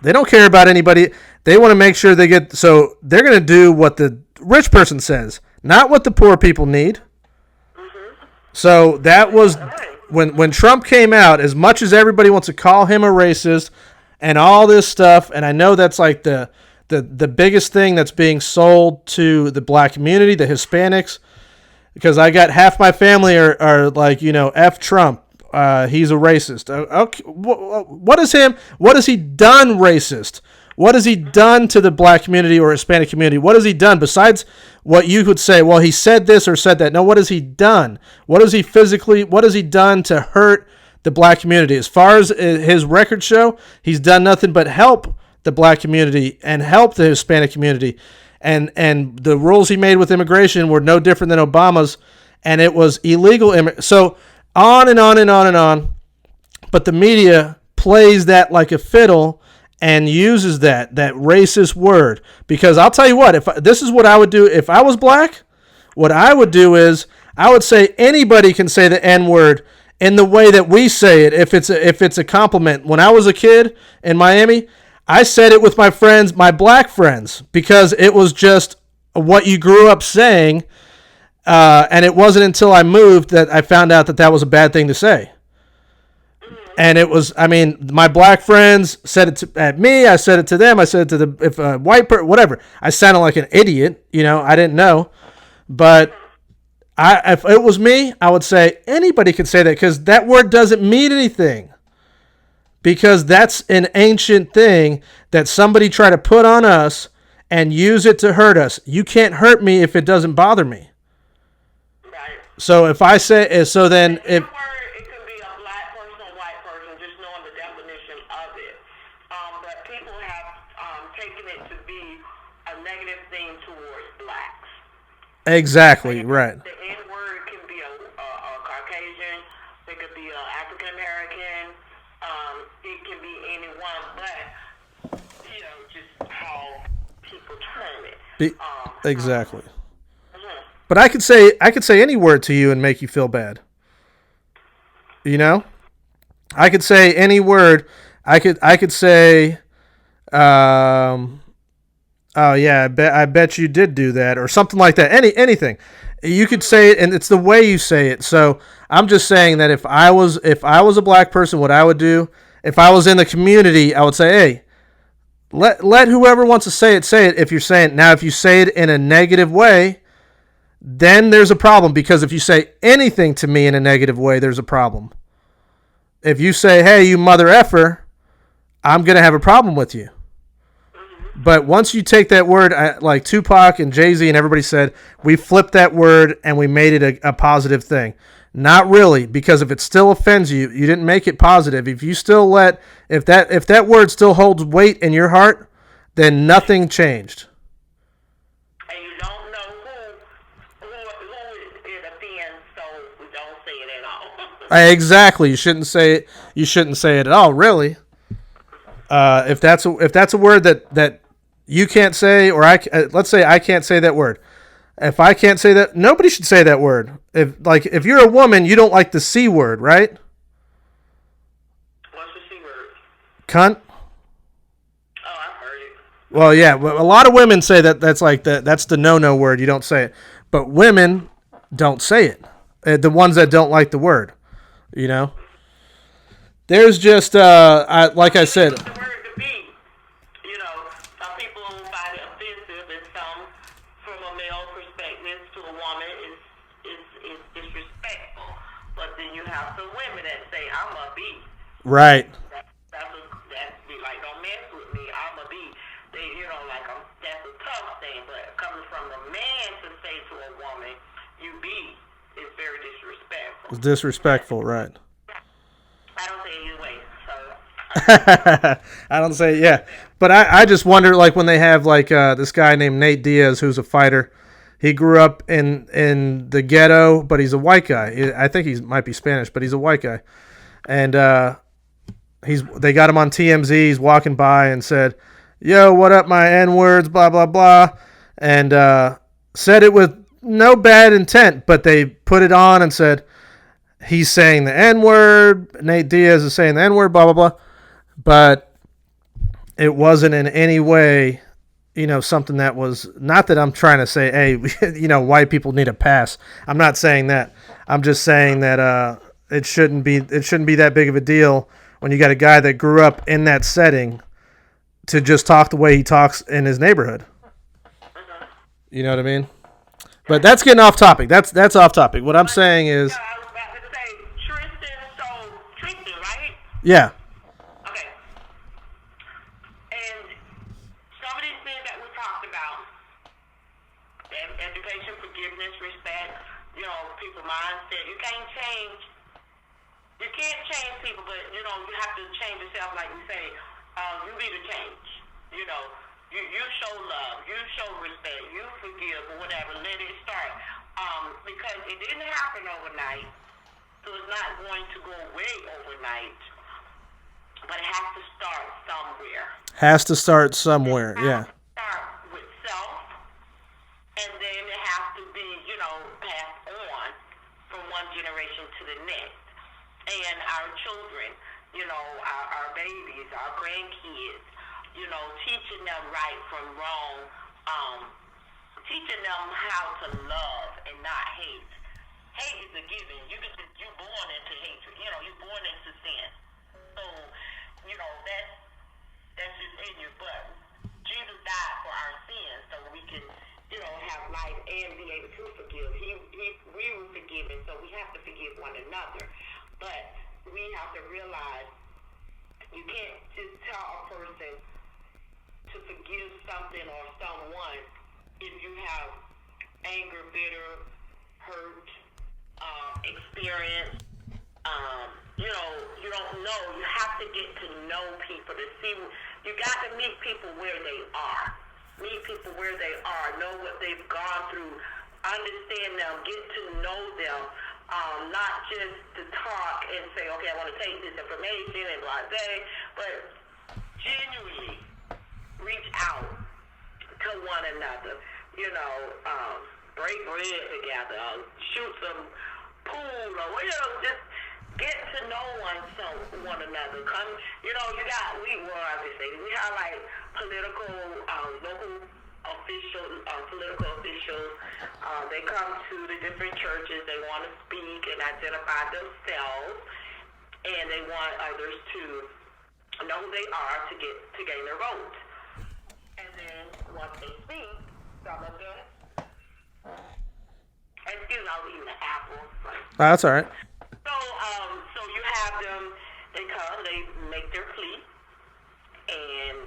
They don't care about anybody. They want to make sure they get, so they're going to do what the rich person says, not what the poor people need. So that was when Trump came out, as much as everybody wants to call him a racist and all this stuff, and I know that's like the biggest thing that's being sold to the black community, the Hispanics, because I got half my family are like, F Trump. He's a racist. Okay, what has he done racist? What has he done to the black community or Hispanic community? What has he done besides what you could say, well, he said this or said that? No, what has he done? What has he done to hurt the black community? As far as his records show, he's done nothing but help the black community and help the Hispanic community. And the rules he made with immigration were no different than Obama's, and it was illegal. So on and on and on and on. But the media plays that like a fiddle and uses that racist word. Because I'll tell you what, this is what I would do if I was black. What I would do is I would say anybody can say the N-word in the way that we say it if it's a compliment. When I was a kid in Miami, I said it with my friends, my black friends, because it was just what you grew up saying. And it wasn't until I moved that I found out that was a bad thing to say. And it was, my black friends said it at me. I said it to them. I said it to if a white person, whatever. I sounded like an idiot. I didn't know. But if it was me, I would say anybody could say that, because that word doesn't mean anything. Because that's an ancient thing that somebody tried to put on us and use it to hurt us. You can't hurt me if it doesn't bother me. Right. So if I say, so then if... It could be a black person or white person, just knowing the definition of it. But people have taken it to be a negative thing towards blacks. Exactly, right. The N-word can be a Caucasian, it could be an African American, it can be anyone, but just how people term it. Exactly. But I could say any word to you and make you feel bad. I could say any word. I could say, oh yeah, I bet you did do that, or something like that. Anything. You could say it, and it's the way you say it. So I'm just saying that if I was a black person, what I would do, if I was in the community, I would say, hey, let whoever wants to say it. If you're saying, now if you say it in a negative way, then there's a problem, because if you say anything to me in a negative way, there's a problem. If you say, hey, you mother effer, I'm going to have a problem with you. But once you take that word, like Tupac and Jay-Z and everybody said, we flipped that word and we made it a positive thing. Not really, because if it still offends you, you didn't make it positive. If you still if that word still holds weight in your heart, then nothing changed. And you don't know who it offends, so don't say it at all. Exactly. You shouldn't say it. You shouldn't say it at all. Really. If that's a word that you can't say, or let's say I can't say that word. If I can't say that, nobody should say that word. If you're a woman, you don't like the C word, right? What's the C word? Cunt. Oh, I've heard it. Well, yeah, a lot of women say that's like that's the no word. You don't say it, but women don't say it. The ones that don't like the word, you know. There's just like I said. The word to be, some people find it offensive, and some, from a male perspective, to a woman is disrespectful. But then you have some women that say, "I'm a B." Right. That's be like, "Don't mess with me. I'm a B." They, that's a tough thing. But coming from a man to say to a woman, "You B," is very disrespectful. It's disrespectful, right? I don't say it either way, so. I don't say yeah, but I just wonder, like, when they have like this guy named Nate Diaz, who's a fighter. He grew up in the ghetto, but he's a white guy. I think he might be Spanish, but he's a white guy. And they got him on TMZ. He's walking by and said, "Yo, what up, my N-words, blah blah blah," and said it with no bad intent, but they put it on and said, he's saying the N-word, Nate Diaz is saying the N-word, blah, blah, blah. But it wasn't in any way, something that was, not that I'm trying to say, hey, white people need a pass. I'm not saying that. I'm just saying that it shouldn't be that big of a deal when you got a guy that grew up in that setting to just talk the way he talks in his neighborhood. You know what I mean? But that's getting off topic. That's off topic. What I'm saying is... Yeah. Okay. And some of these things that we talked about, education, forgiveness, respect, people mindset, you can't change people, but, you have to change yourself, like we say, you be the change, you show love, you show respect, you forgive, or whatever, let it start, because it didn't happen overnight, so it's not going to go away overnight. But it has to start somewhere. Yeah. Start with self, and then it has to be, passed on from one generation to the next. And our children, our babies, our grandkids, teaching them right from wrong, teaching them how to love and not hate. Hate is a given. You're born into hatred. You're born into sin. So, that's just in you. But Jesus died for our sins so we can, have life and be able to forgive. We were forgiven, so we have to forgive one another. But we have to realize you can't just tell a person to forgive something or someone if you have anger, bitter, hurt, experience. You don't know. You have to get to know people to see. You got to meet people where they are. Meet people where they are. Know what they've gone through. Understand them. Get to know them. Not just to talk and say, okay, I want to take this information and blah, blah, but genuinely reach out to one another. Break bread together. Shoot some pool or just get to know one another. Come, we have like political, local officials, political officials. They come to the different churches. They want to speak and identify themselves, and they want others to know who they are to gain their vote. And then once they speak, some of them. Excuse me, I was eating an apple. That's all right. So you have them, they come, they make their plea, and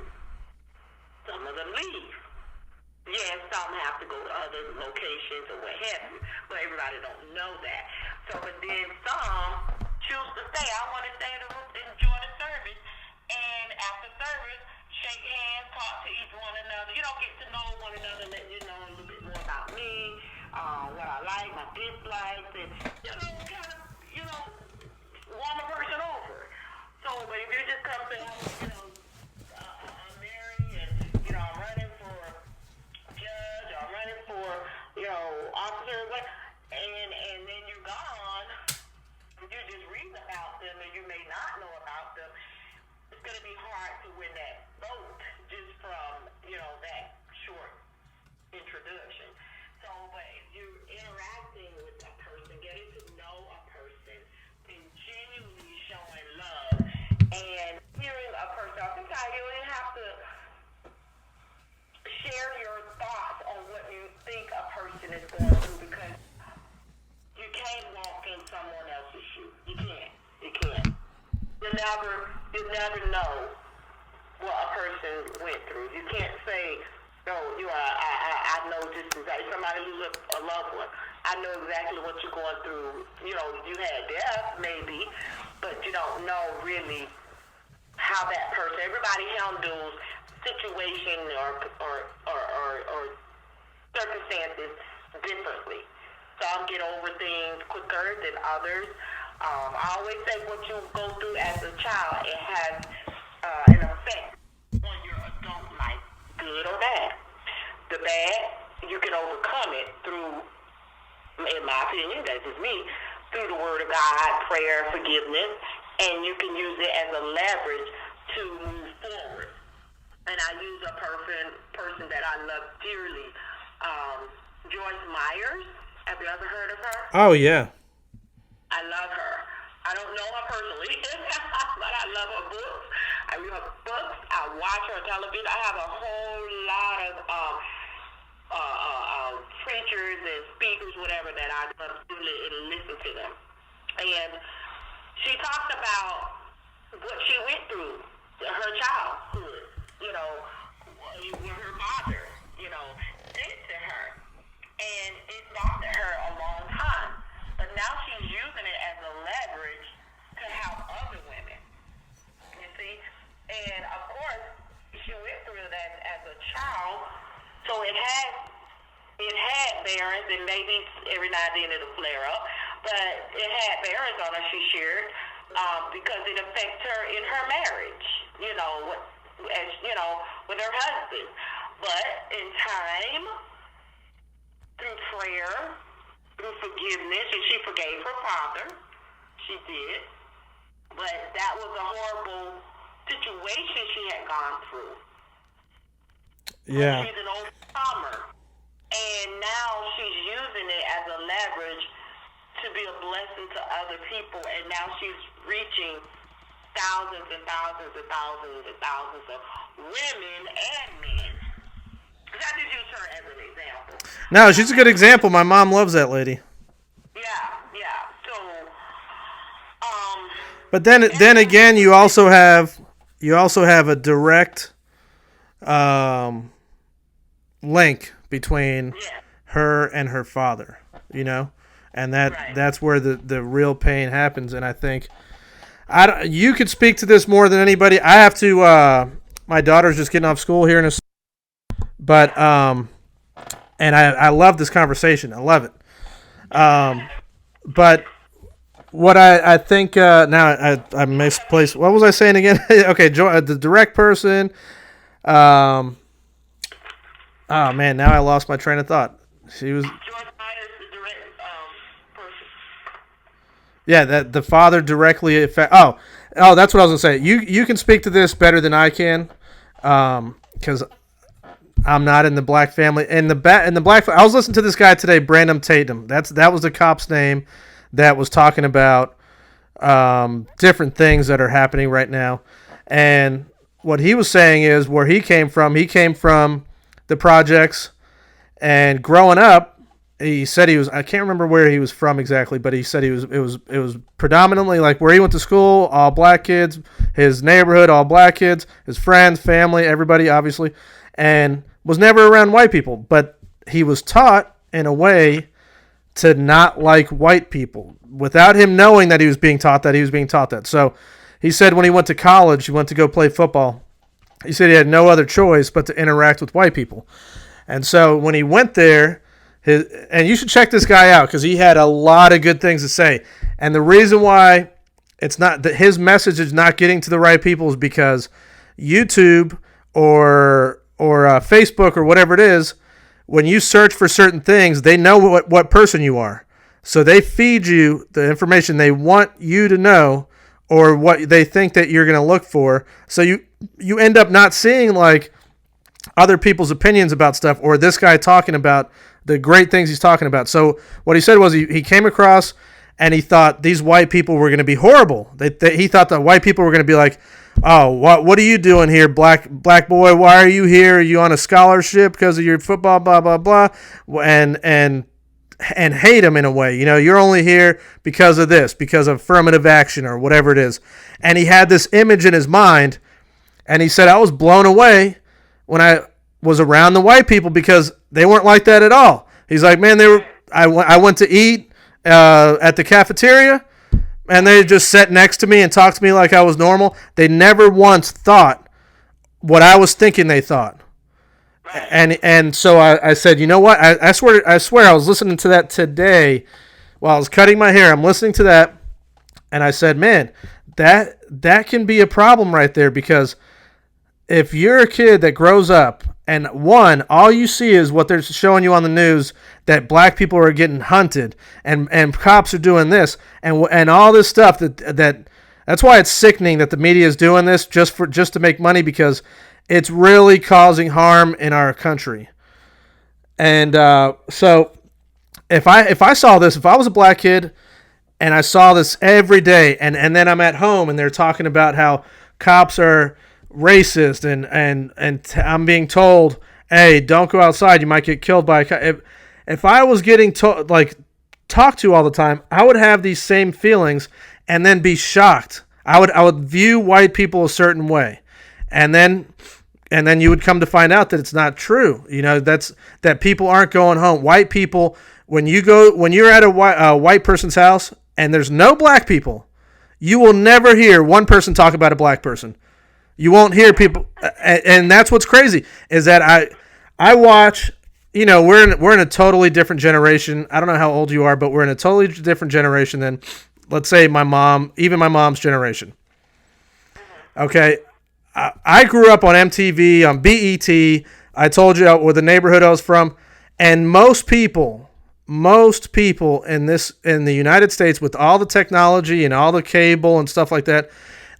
some of them have to go to other locations or what have you. But everybody don't know that. So, but then some choose to stay. I want to stay in the room, enjoy the service, and after service, shake hands, talk to each one another. You know, get to know one another, let you know a little bit more about me, what I like, my dislikes, and kind of, won the person over. So, but if you just come to, I'm married, and I'm running for judge, I'm running for, officer, and then you're gone, you just read about them, and you may not know about them. It's going to be hard to win that vote just from, that short introduction. So, but if you're interacting with a person, getting to know a person, and genuinely showing love, and hearing a person, sometimes you don't have to share your thoughts on what you think a person is going through, because you can't walk in someone else's shoes. You can't. You never know what a person went through. You can't say, no, I know this is like somebody lose a loved one. I know exactly what you're going through. You had death maybe, but you don't know really how that person. Everybody handles situation or circumstances differently. Some get over things quicker than others. I always say what you go through as a child, it has an effect on your adult life, good or bad. The bad, you can overcome it through, in my opinion, that's just me, through the Word of God, prayer, forgiveness, and you can use it as a leverage to move forward. And I use a person that I love dearly, Joyce Myers. Have you ever heard of her? Oh, yeah. I love her. I don't know her personally, but I love her books. I read her books. I watch her television. I have a whole lot of preachers and speakers, whatever, that I love to listen to them. And she talked about what she went through, her childhood, what her father, did to her. And it bothered her a long time. But now she's using it as a leverage to help other women. You see? And of course, she went through that as a child, so it had bearings, and maybe every now and then it'll flare up, but it had bearings on her, she shared, because it affects her in her marriage, with her husband. But in time, through prayer, through forgiveness, and she forgave her father. She did. But that was a horrible situation she had gone through. Yeah. She's an overcomer. And now she's using it as a leverage to be a blessing to other people. And now she's reaching thousands and thousands and thousands and thousands of women and men. I just use her as an example. No, she's a good example. My mom loves that lady. Yeah. So, but then again, you also have a direct link between her and her father, and that's where the real pain happens. And I think you could speak to this more than anybody. I have to. My daughter's just getting off school here in a. But and I love this conversation. I love it. But what I think now I misplaced. What was I saying again? Okay, the direct person. Oh man, now I lost my train of thought. She was. Yeah, that the father directly affect. Oh, that's what I was gonna say. You can speak to this better than I can, because I'm not in the black family. In the black, I was listening to this guy today, Breonna Taylor. That was the cop's name that was talking about different things that are happening right now. And what he was saying is where he came from the projects, and growing up, he said I can't remember where he was from exactly, but he said it was predominantly like where he went to school, all black kids, his neighborhood, all black kids, his friends, family, everybody, obviously, and was never around white people. But he was taught in a way to not like white people without him knowing that he was being taught that. So he said when he went to college, he went to go play football. He said he had no other choice but to interact with white people. And so when he went there, and you should check this guy out because he had a lot of good things to say. And the reason why it's not that his message is not getting to the right people is because YouTube or Facebook or whatever it is, when you search for certain things, they know what person you are. So they feed you the information they want you to know or what they think that you're going to look for. So you end up not seeing like other people's opinions about stuff or this guy talking about the great things he's talking about. So what he said was he came across and he thought these white people were going to be horrible. He thought that white people were going to be like, oh, what are you doing here, black boy? Why are you here? Are you on a scholarship because of your football, blah, blah, blah, and hate him in a way. You know, you're only here because of this, because of affirmative action or whatever it is. And he had this image in his mind, and he said, I was blown away when I was around the white people because they weren't like that at all. He's like, man, I went to eat at the cafeteria, and they just sat next to me and talked to me like I was normal. They never once thought what I was thinking they thought. And so I said, you know what? I swear I was listening to that today while I was cutting my hair. I'm listening to that, and I said, man, that can be a problem right there because if you're a kid that grows up and all you see is what they're showing you on the news that black people are getting hunted and cops are doing this and all this stuff that's why it's sickening that the media is doing this just to make money because it's really causing harm in our country. And so if I saw this, if I was a black kid and I saw this every day and then I'm at home and they're talking about how cops are racist and I'm being told, hey, don't go outside, you might get killed by a cop. If I was getting talked to all the time, I would have these same feelings and then be shocked. I would view white people a certain way, and then you would come to find out that it's not true. You know, that people aren't going home. White people, when you're at a white person's house and there's no black people, you will never hear one person talk about a black person. You won't hear people, and that's what's crazy is that I watch. You know, we're in a totally different generation. I don't know how old you are, but we're in a totally different generation than, let's say, my mom's generation. Okay, I grew up on MTV, on BET. I told you where the neighborhood I was from, and most people in the United States with all the technology and all the cable and stuff like that,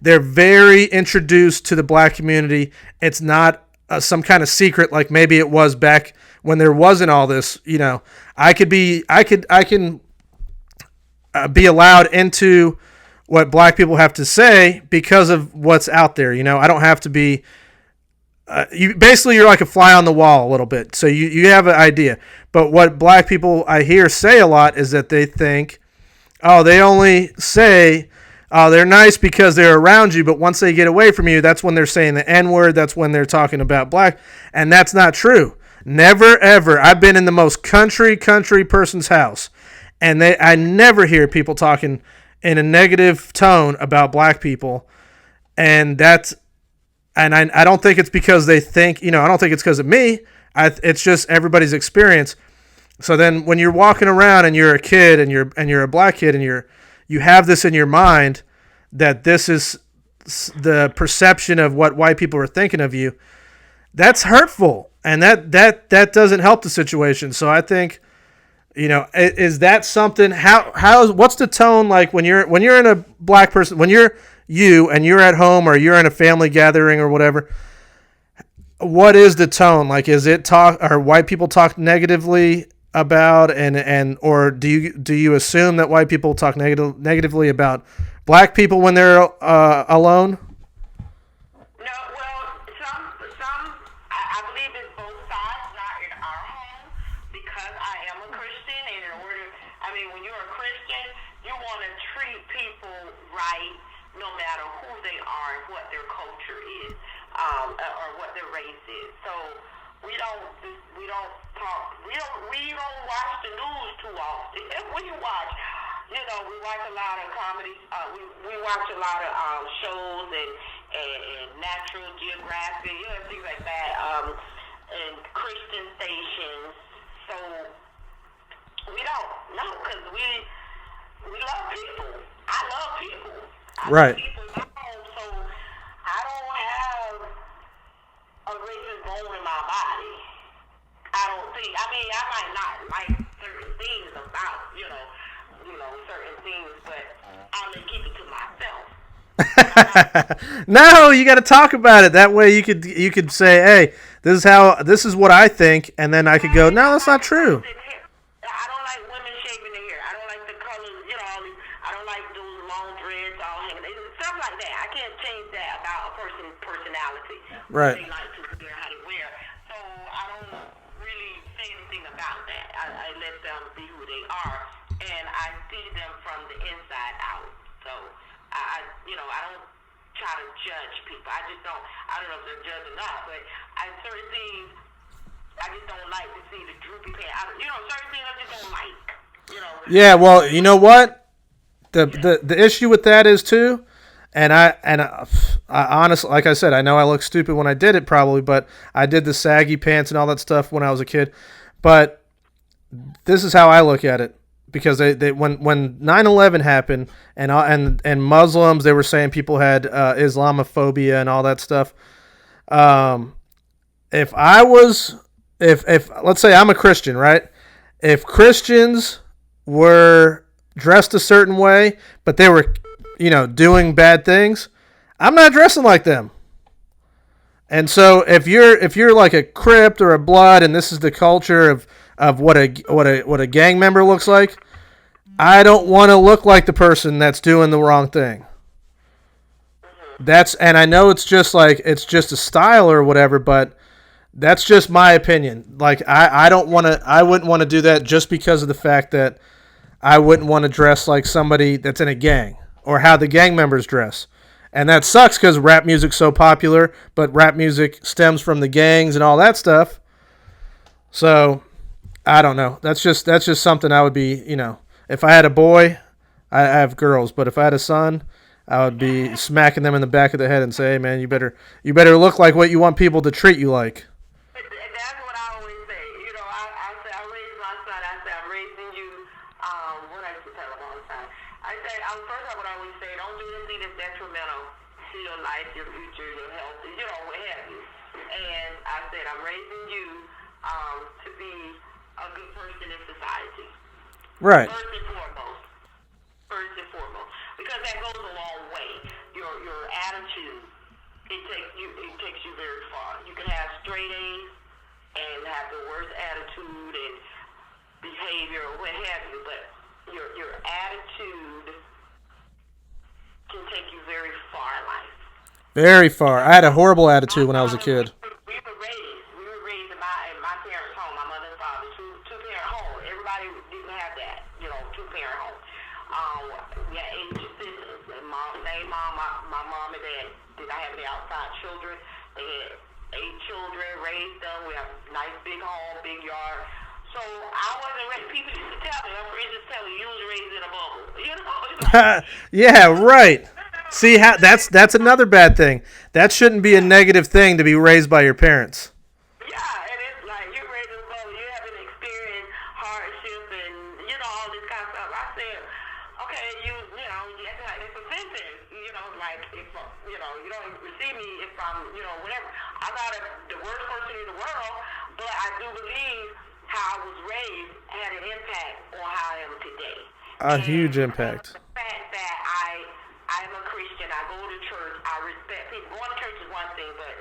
they're very introduced to the black community. It's not some kind of secret like maybe it was back when there wasn't all this. You know, I can be allowed into what black people have to say because of what's out there. You know, I don't have to be. You're like a fly on the wall a little bit, so you have an idea. But what black people I hear say a lot is that they think, oh, they only say. They're nice because they're around you, but once they get away from you, that's when they're saying the N-word. That's when they're talking about black, and that's not true. Never, ever. I've been in the most country person's house, and I never hear people talking in a negative tone about black people, and I don't think it's because they think, I don't think it's because of me. It's just everybody's experience. So then when you're walking around and you're a kid and you're a black kid and you have this in your mind that this is the perception of what white people are thinking of you, that's hurtful. And that doesn't help the situation. So I think, is that something, what's the tone like when you're in a black person, when you're and you're at home or you're in a family gathering or whatever, what is the tone? Like, are white people talk negatively about or do you assume that white people talk negatively about black people when they're alone? No, well, some I believe it's both sides, not in our home, because I am a Christian, and when you're a Christian, you want to treat people right, no matter who they are and what their culture is, or what their race is. So we don't talk. We don't watch the news too often. We watch, we watch a lot of comedy. We watch a lot of shows and Natural Geographic, things like that. And Christian stations. So we don't know because we love people. I love people. Right. Love people in my home, so I don't have a racist bone in my body. I don't think. I mean, I might not like certain things about certain things, but I'm gonna keep it to myself. No, you got to talk about it. That way, you could say, "Hey, this is what I think," and then I could go, "No, that's not true." I don't like women shaving their hair. I don't like the colors. I don't like those long dreads all hanging. Stuff like that. I can't change that about a person's personality. Right. They like to wear how they wear. So I don't really say anything about that. I let them be who they are, and I see them from the inside out. So I don't try to judge people. I don't know if they're judging or not, but certain things I just don't like to see the droopy pants. Certain things I just don't like. Yeah, well, you know what? The issue with that is too, and I honestly, like I said, I know I look stupid when I did it probably, but I did the saggy pants and all that stuff when I was a kid. But this is how I look at it. Because they when 9/11 happened and Muslims, they were saying people had Islamophobia and all that stuff. If let's say I'm a Christian, right? If Christians were dressed a certain way, but they were, doing bad things, I'm not dressing like them. And so if you're like a Crip or a Blood, and this is the culture of what a gang member looks like, I don't want to look like the person that's doing the wrong thing. And I know it's just a style or whatever, but that's just my opinion. Like I wouldn't want to do that just because of the fact that I wouldn't want to dress like somebody that's in a gang or how the gang members dress. And that sucks because rap music's so popular, but rap music stems from the gangs and all that stuff. So I don't know. That's just something I would be, if I had a boy, I have girls, but if I had a son, I would be smacking them in the back of the head and say, "Hey man, you better look like what you want people to treat you like." That's what I always say. I raised my son. I said, I'm raising you. What I used to tell him all the time. I said, first I would always say, don't do anything that's detrimental to your life, your future, your health, what have you. And I said, I'm raising you to be a good person in society. Right. First and foremost. Because that goes a long way. Your attitude, it takes you very far. You can have straight A's and have the worst attitude and behavior or what have you, but your attitude can take you very far in life. Very far. I had a horrible attitude when I was a kid. We were raised in my parents' home, my mother and father, two-parent home. Everybody didn't have that, two-parent home. We had 8 siblings. And my mom and dad did not have any outside children. They had 8 children, raised them. We have a nice big home, big yard. So I wasn't raised. People used to tell me, my friends used to tell me, you was raised in a bubble. Yeah, right. See, that's another bad thing. That shouldn't be a negative thing to be raised by your parents. Yeah, and it's like you're raised in a bubble. You haven't experienced hardship and all this kind of stuff. I said, okay, you acting like it's offensive. Like if you don't receive me if I'm whatever. I'm not the worst person in the world, but I do believe how I was raised had an impact on how I am today. A huge impact. The fact that I am a Christian, I go to church, I respect people. Going to church is one thing, but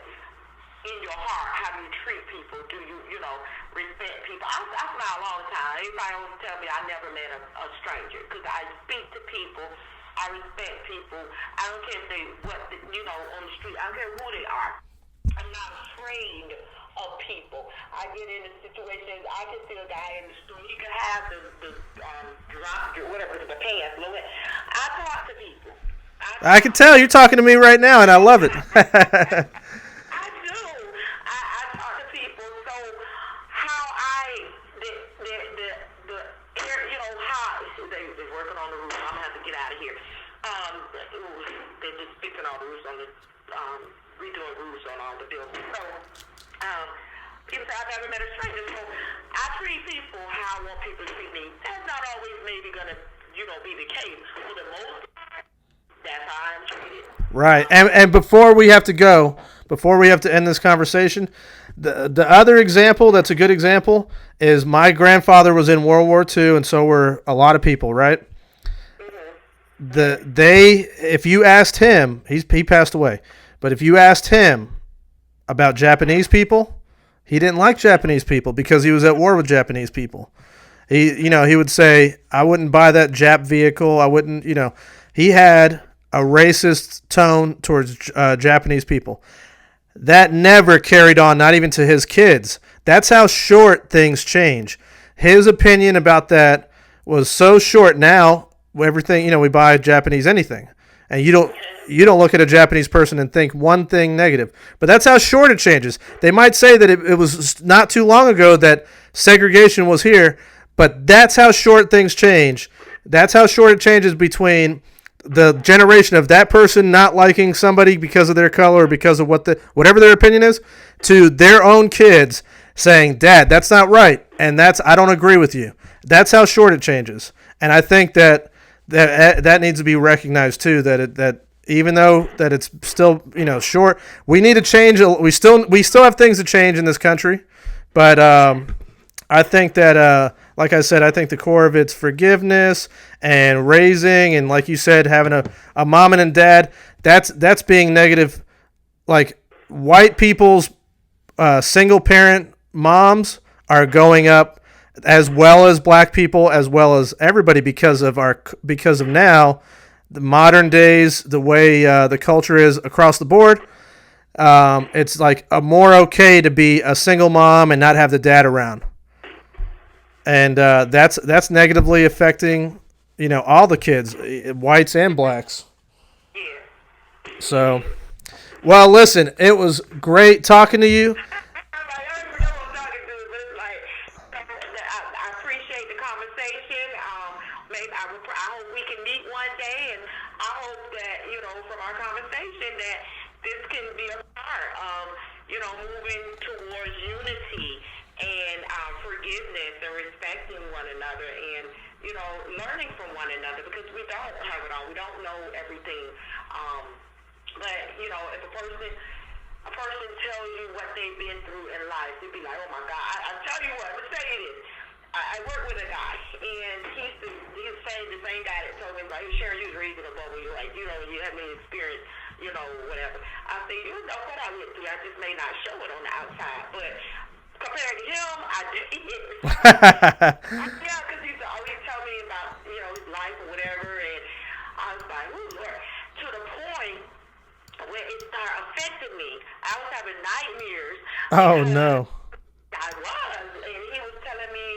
in your heart, how do you treat people? Do you, respect people? I smile all the time. Everybody always tell me I never met a stranger because I speak to people. I respect people. I don't care if they, on the street. I don't care who they are. I'm not afraid of people. I get into situations. I can see a guy in the store. He can have the pants. I talk to people. I can tell you're talking to me right now, and I love it. I do. I talk to people. So get out of here. They're just fixing all the roofs on the, redoing roofs on all the buildings. So, people say, I've never met a stranger. So, I treat people how I want people to treat me. That's not always maybe going to, be the case. For the most part, that's how I'm treated. Right. And before we have to end this conversation, the other example that's a good example is my grandfather was in World War II, and so were a lot of people, right? If you asked him, he passed away, but if you asked him about Japanese people, he didn't like Japanese people because he was at war with Japanese people. He would say, I wouldn't buy that Jap vehicle. I wouldn't, he had a racist tone towards Japanese people. That never carried on, not even to his kids. That's how short things change. His opinion about that was so short. Now, everything, we buy Japanese anything. And you don't look at a Japanese person and think one thing negative. But that's how short it changes. They might say that it was not too long ago that segregation was here, but that's how short things change. That's how short it changes between the generation of that person not liking somebody because of their color or because of whatever their opinion is, to their own kids saying, Dad, that's not right, and I don't agree with you. That's how short it changes. And I think that needs to be recognized too, that even though that it's still short, we need to change. We still have things to change in this country, but I think that like I said, I think the core of it's forgiveness and raising, and like you said, having a mom and a dad. That's being negative. Like white people's single parent moms are going up, as well as black people, as well as everybody, because of now the modern days, the way the culture is across the board. It's like more okay to be a single mom and not have the dad around. And that's negatively affecting, all the kids, whites and blacks. Yeah. So, well, listen, it was great talking to you. I appreciate the conversation. Maybe I hope we can meet one day, and I hope that from our conversation that this can be a part of moving towards unity and forgiveness and respecting one another, and learning from one another, because we don't have it all. We don't know everything. But if a person tells you what they've been through in life, you'd be like, oh my God. I tell you what, let's say this. I work with a guy, and he's the same guy that told me, like, Sharon, you was reasonable when you you had me experience, whatever. I say, what I went through, I just may not show it on the outside, but compared to him, I did. Yeah, because he used to always tell me about, his life or whatever, and I was like, ooh, Lord, to the point where it started affecting me. I was having nightmares. Oh, no. I was, and he was telling me,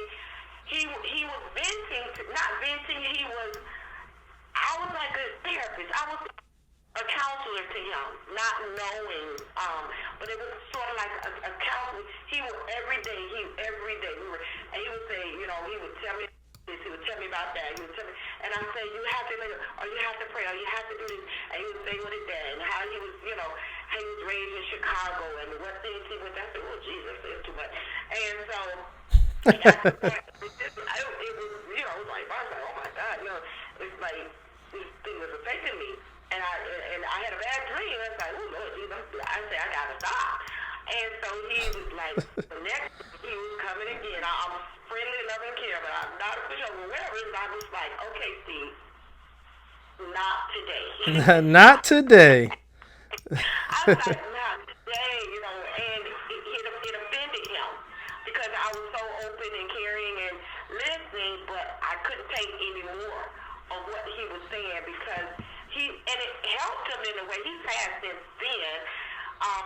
he was venting, not venting, I was like a therapist. I was a counselor to him, not knowing, but it was sort of like a counselor. He would every day, and he would say, he would tell me this, he would tell me about that, he would tell me, and I say, you have to, or you have to pray, or you have to do this, and he would say what his dad, and how he was, how he was raised in Chicago, and what things he went, I said, oh, Jesus, it's too much. And so, it was, it was like, I was like, oh my God, it's like, this thing was affecting me. And I had a bad dream. I was like, oh, Lord Jesus. I said, I got to stop. And so he was like, the next, he was coming again. I'm friendly, loving, care, but I'm not official or whatever. And I was like, okay, Steve, not today. Not today. I was like, not today, and it offended him because I was so open and caring and listening, but I couldn't take any more of what he was saying because and it helped him in a way. He's passed since then.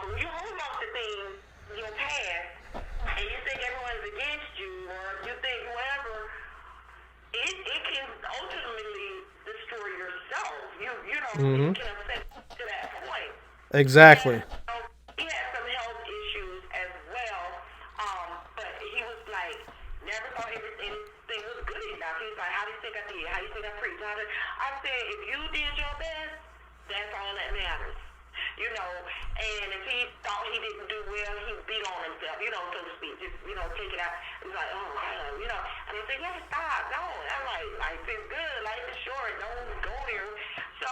When you hold on to things in your past and you think everyone's against you or you think whatever, it can ultimately destroy yourself. It can affect you to that point. Exactly. And, he had some health issues as well, but he was like, never thought anything was good enough. out. He was like, how do you think I did? How do you think I preached? I said, if you did your best, that's all that matters. You know, and if he thought he didn't do well, he beat on himself, you know, so to speak. Just, you know, take it out. He's like, oh, hell, you know. And I said, yeah, stop, don't. I'm like, life is good, life is short, don't go there. So,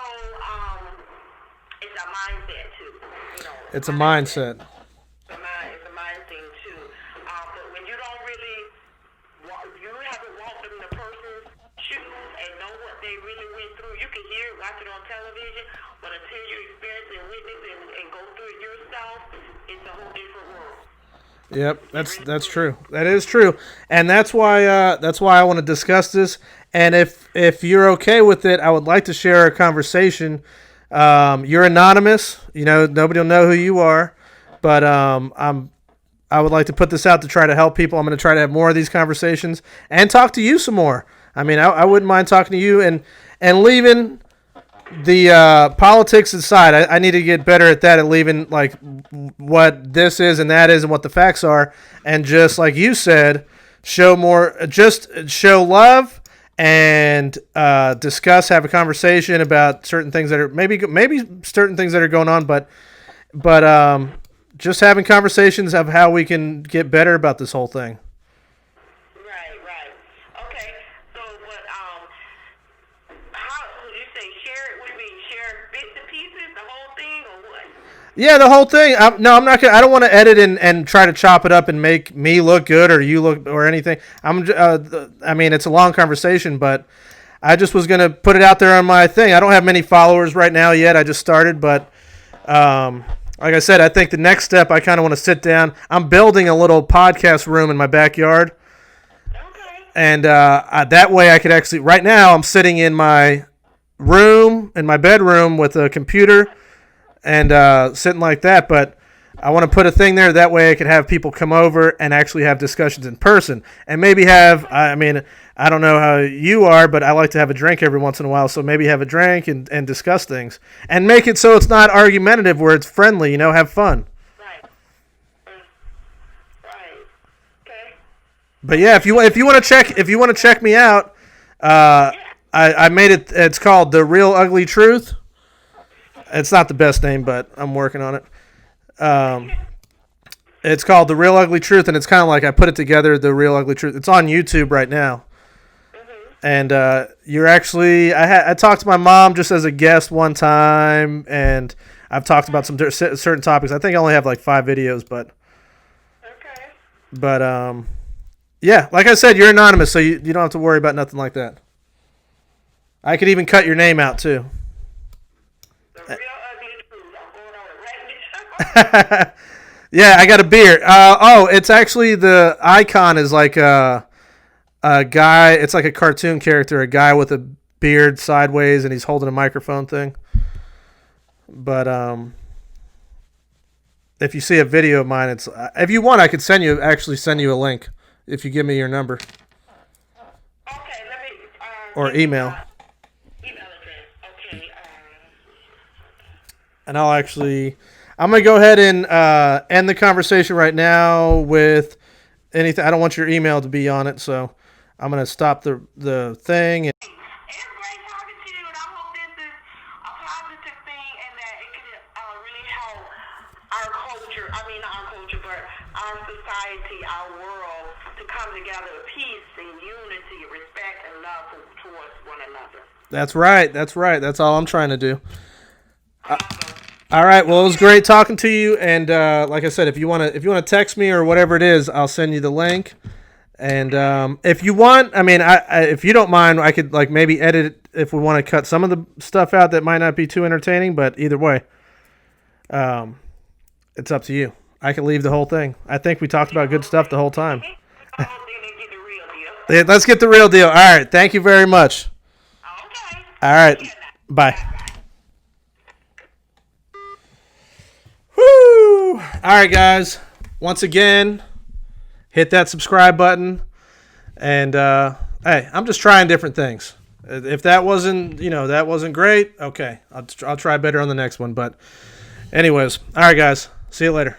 it's a mindset, too, you know. It's a mindset. It's a mind thing, too. But when you don't really, you haven't walked in the person's shoes and know what they really went through, you can hear it, watch it on television, but until you experience and witness and go through it yourself, it's a whole different world. Yep, that's true. That is true, and that's why I want to discuss this. And if you're okay with it, I would like to share a conversation. You're anonymous, you know, nobody will know who you are, but I would like to put this out to try to help people. I'm going to try to have more of these conversations and talk to you some more. I mean, I wouldn't mind talking to you and leaving the politics aside. I need to get better at that, at leaving like what this is and that is and what the facts are, and just like you said, show love and discuss, have a conversation about certain things that are maybe certain things that are going on, but just having conversations of how we can get better about this whole thing. Right. Okay. So, but how would you say share it with me? Share bits and pieces, the whole thing, or what? Yeah, the whole thing. I'm not gonna. I don't want to edit and try to chop it up and make me look good or you look or anything. I mean, it's a long conversation, but I just was gonna put it out there on my thing. I don't have many followers right now yet. I just started, but like I said, I think the next step, I kind of want to sit down. I'm building a little podcast room in my backyard. Okay. And that way I could actually, right now I'm sitting in my room, in my bedroom with a computer and sitting like that. But I want to put a thing there. That way I could have people come over and actually have discussions in person. And maybe have, I mean, I don't know how you are, but I like to have a drink every once in a while. So maybe have a drink and discuss things. And make it so it's not argumentative, where it's friendly, you know, have fun. Right. Okay. But yeah, if you want to check me out, I made it. It's called The Real Ugly Truth. It's not the best name, but I'm working on it. It's called The Real Ugly Truth, and it's kind of like I put it together, The Real Ugly Truth. It's on YouTube right now. And you're actually, I talked to my mom just as a guest one time, and I've talked about some certain topics. I think I only have like 5 videos, but yeah, like I said, you're anonymous, so you don't have to worry about nothing like that. I could even cut your name out too. The Real Ugly Truth. I'm going on it right now. Yeah, I got a beard. It's actually, the icon is like a guy. It's like a cartoon character, a guy with a beard sideways, and he's holding a microphone thing. But if you see a video of mine, it's if you want, I could send you a link if you give me your number. Okay, let me. Or email. Email address. Okay. And I'm going to go ahead and end the conversation right now with anything. I don't want your email to be on it, so I'm going to stop the thing. It's great talking to you, and I hope this is a positive thing and that it can really help our culture. I mean, not our culture, but our society, our world, to come together in peace and unity, respect, and love towards one another. That's right. That's all I'm trying to do. All right. Well, it was great talking to you. And like I said, if you want to text me or whatever it is, I'll send you the link. And if you want, I mean, if you don't mind, I could like maybe edit it if we want to cut some of the stuff out that might not be too entertaining. But either way, it's up to you. I can leave the whole thing. I think we talked about good stuff the whole time. Let's get the real deal. All right. Thank you very much. Okay. All right. Bye. Woo! All right, guys. Once again, hit that subscribe button. And, hey, I'm just trying different things. If that wasn't great, okay. I'll try better on the next one. But anyways, all right, guys. See you later.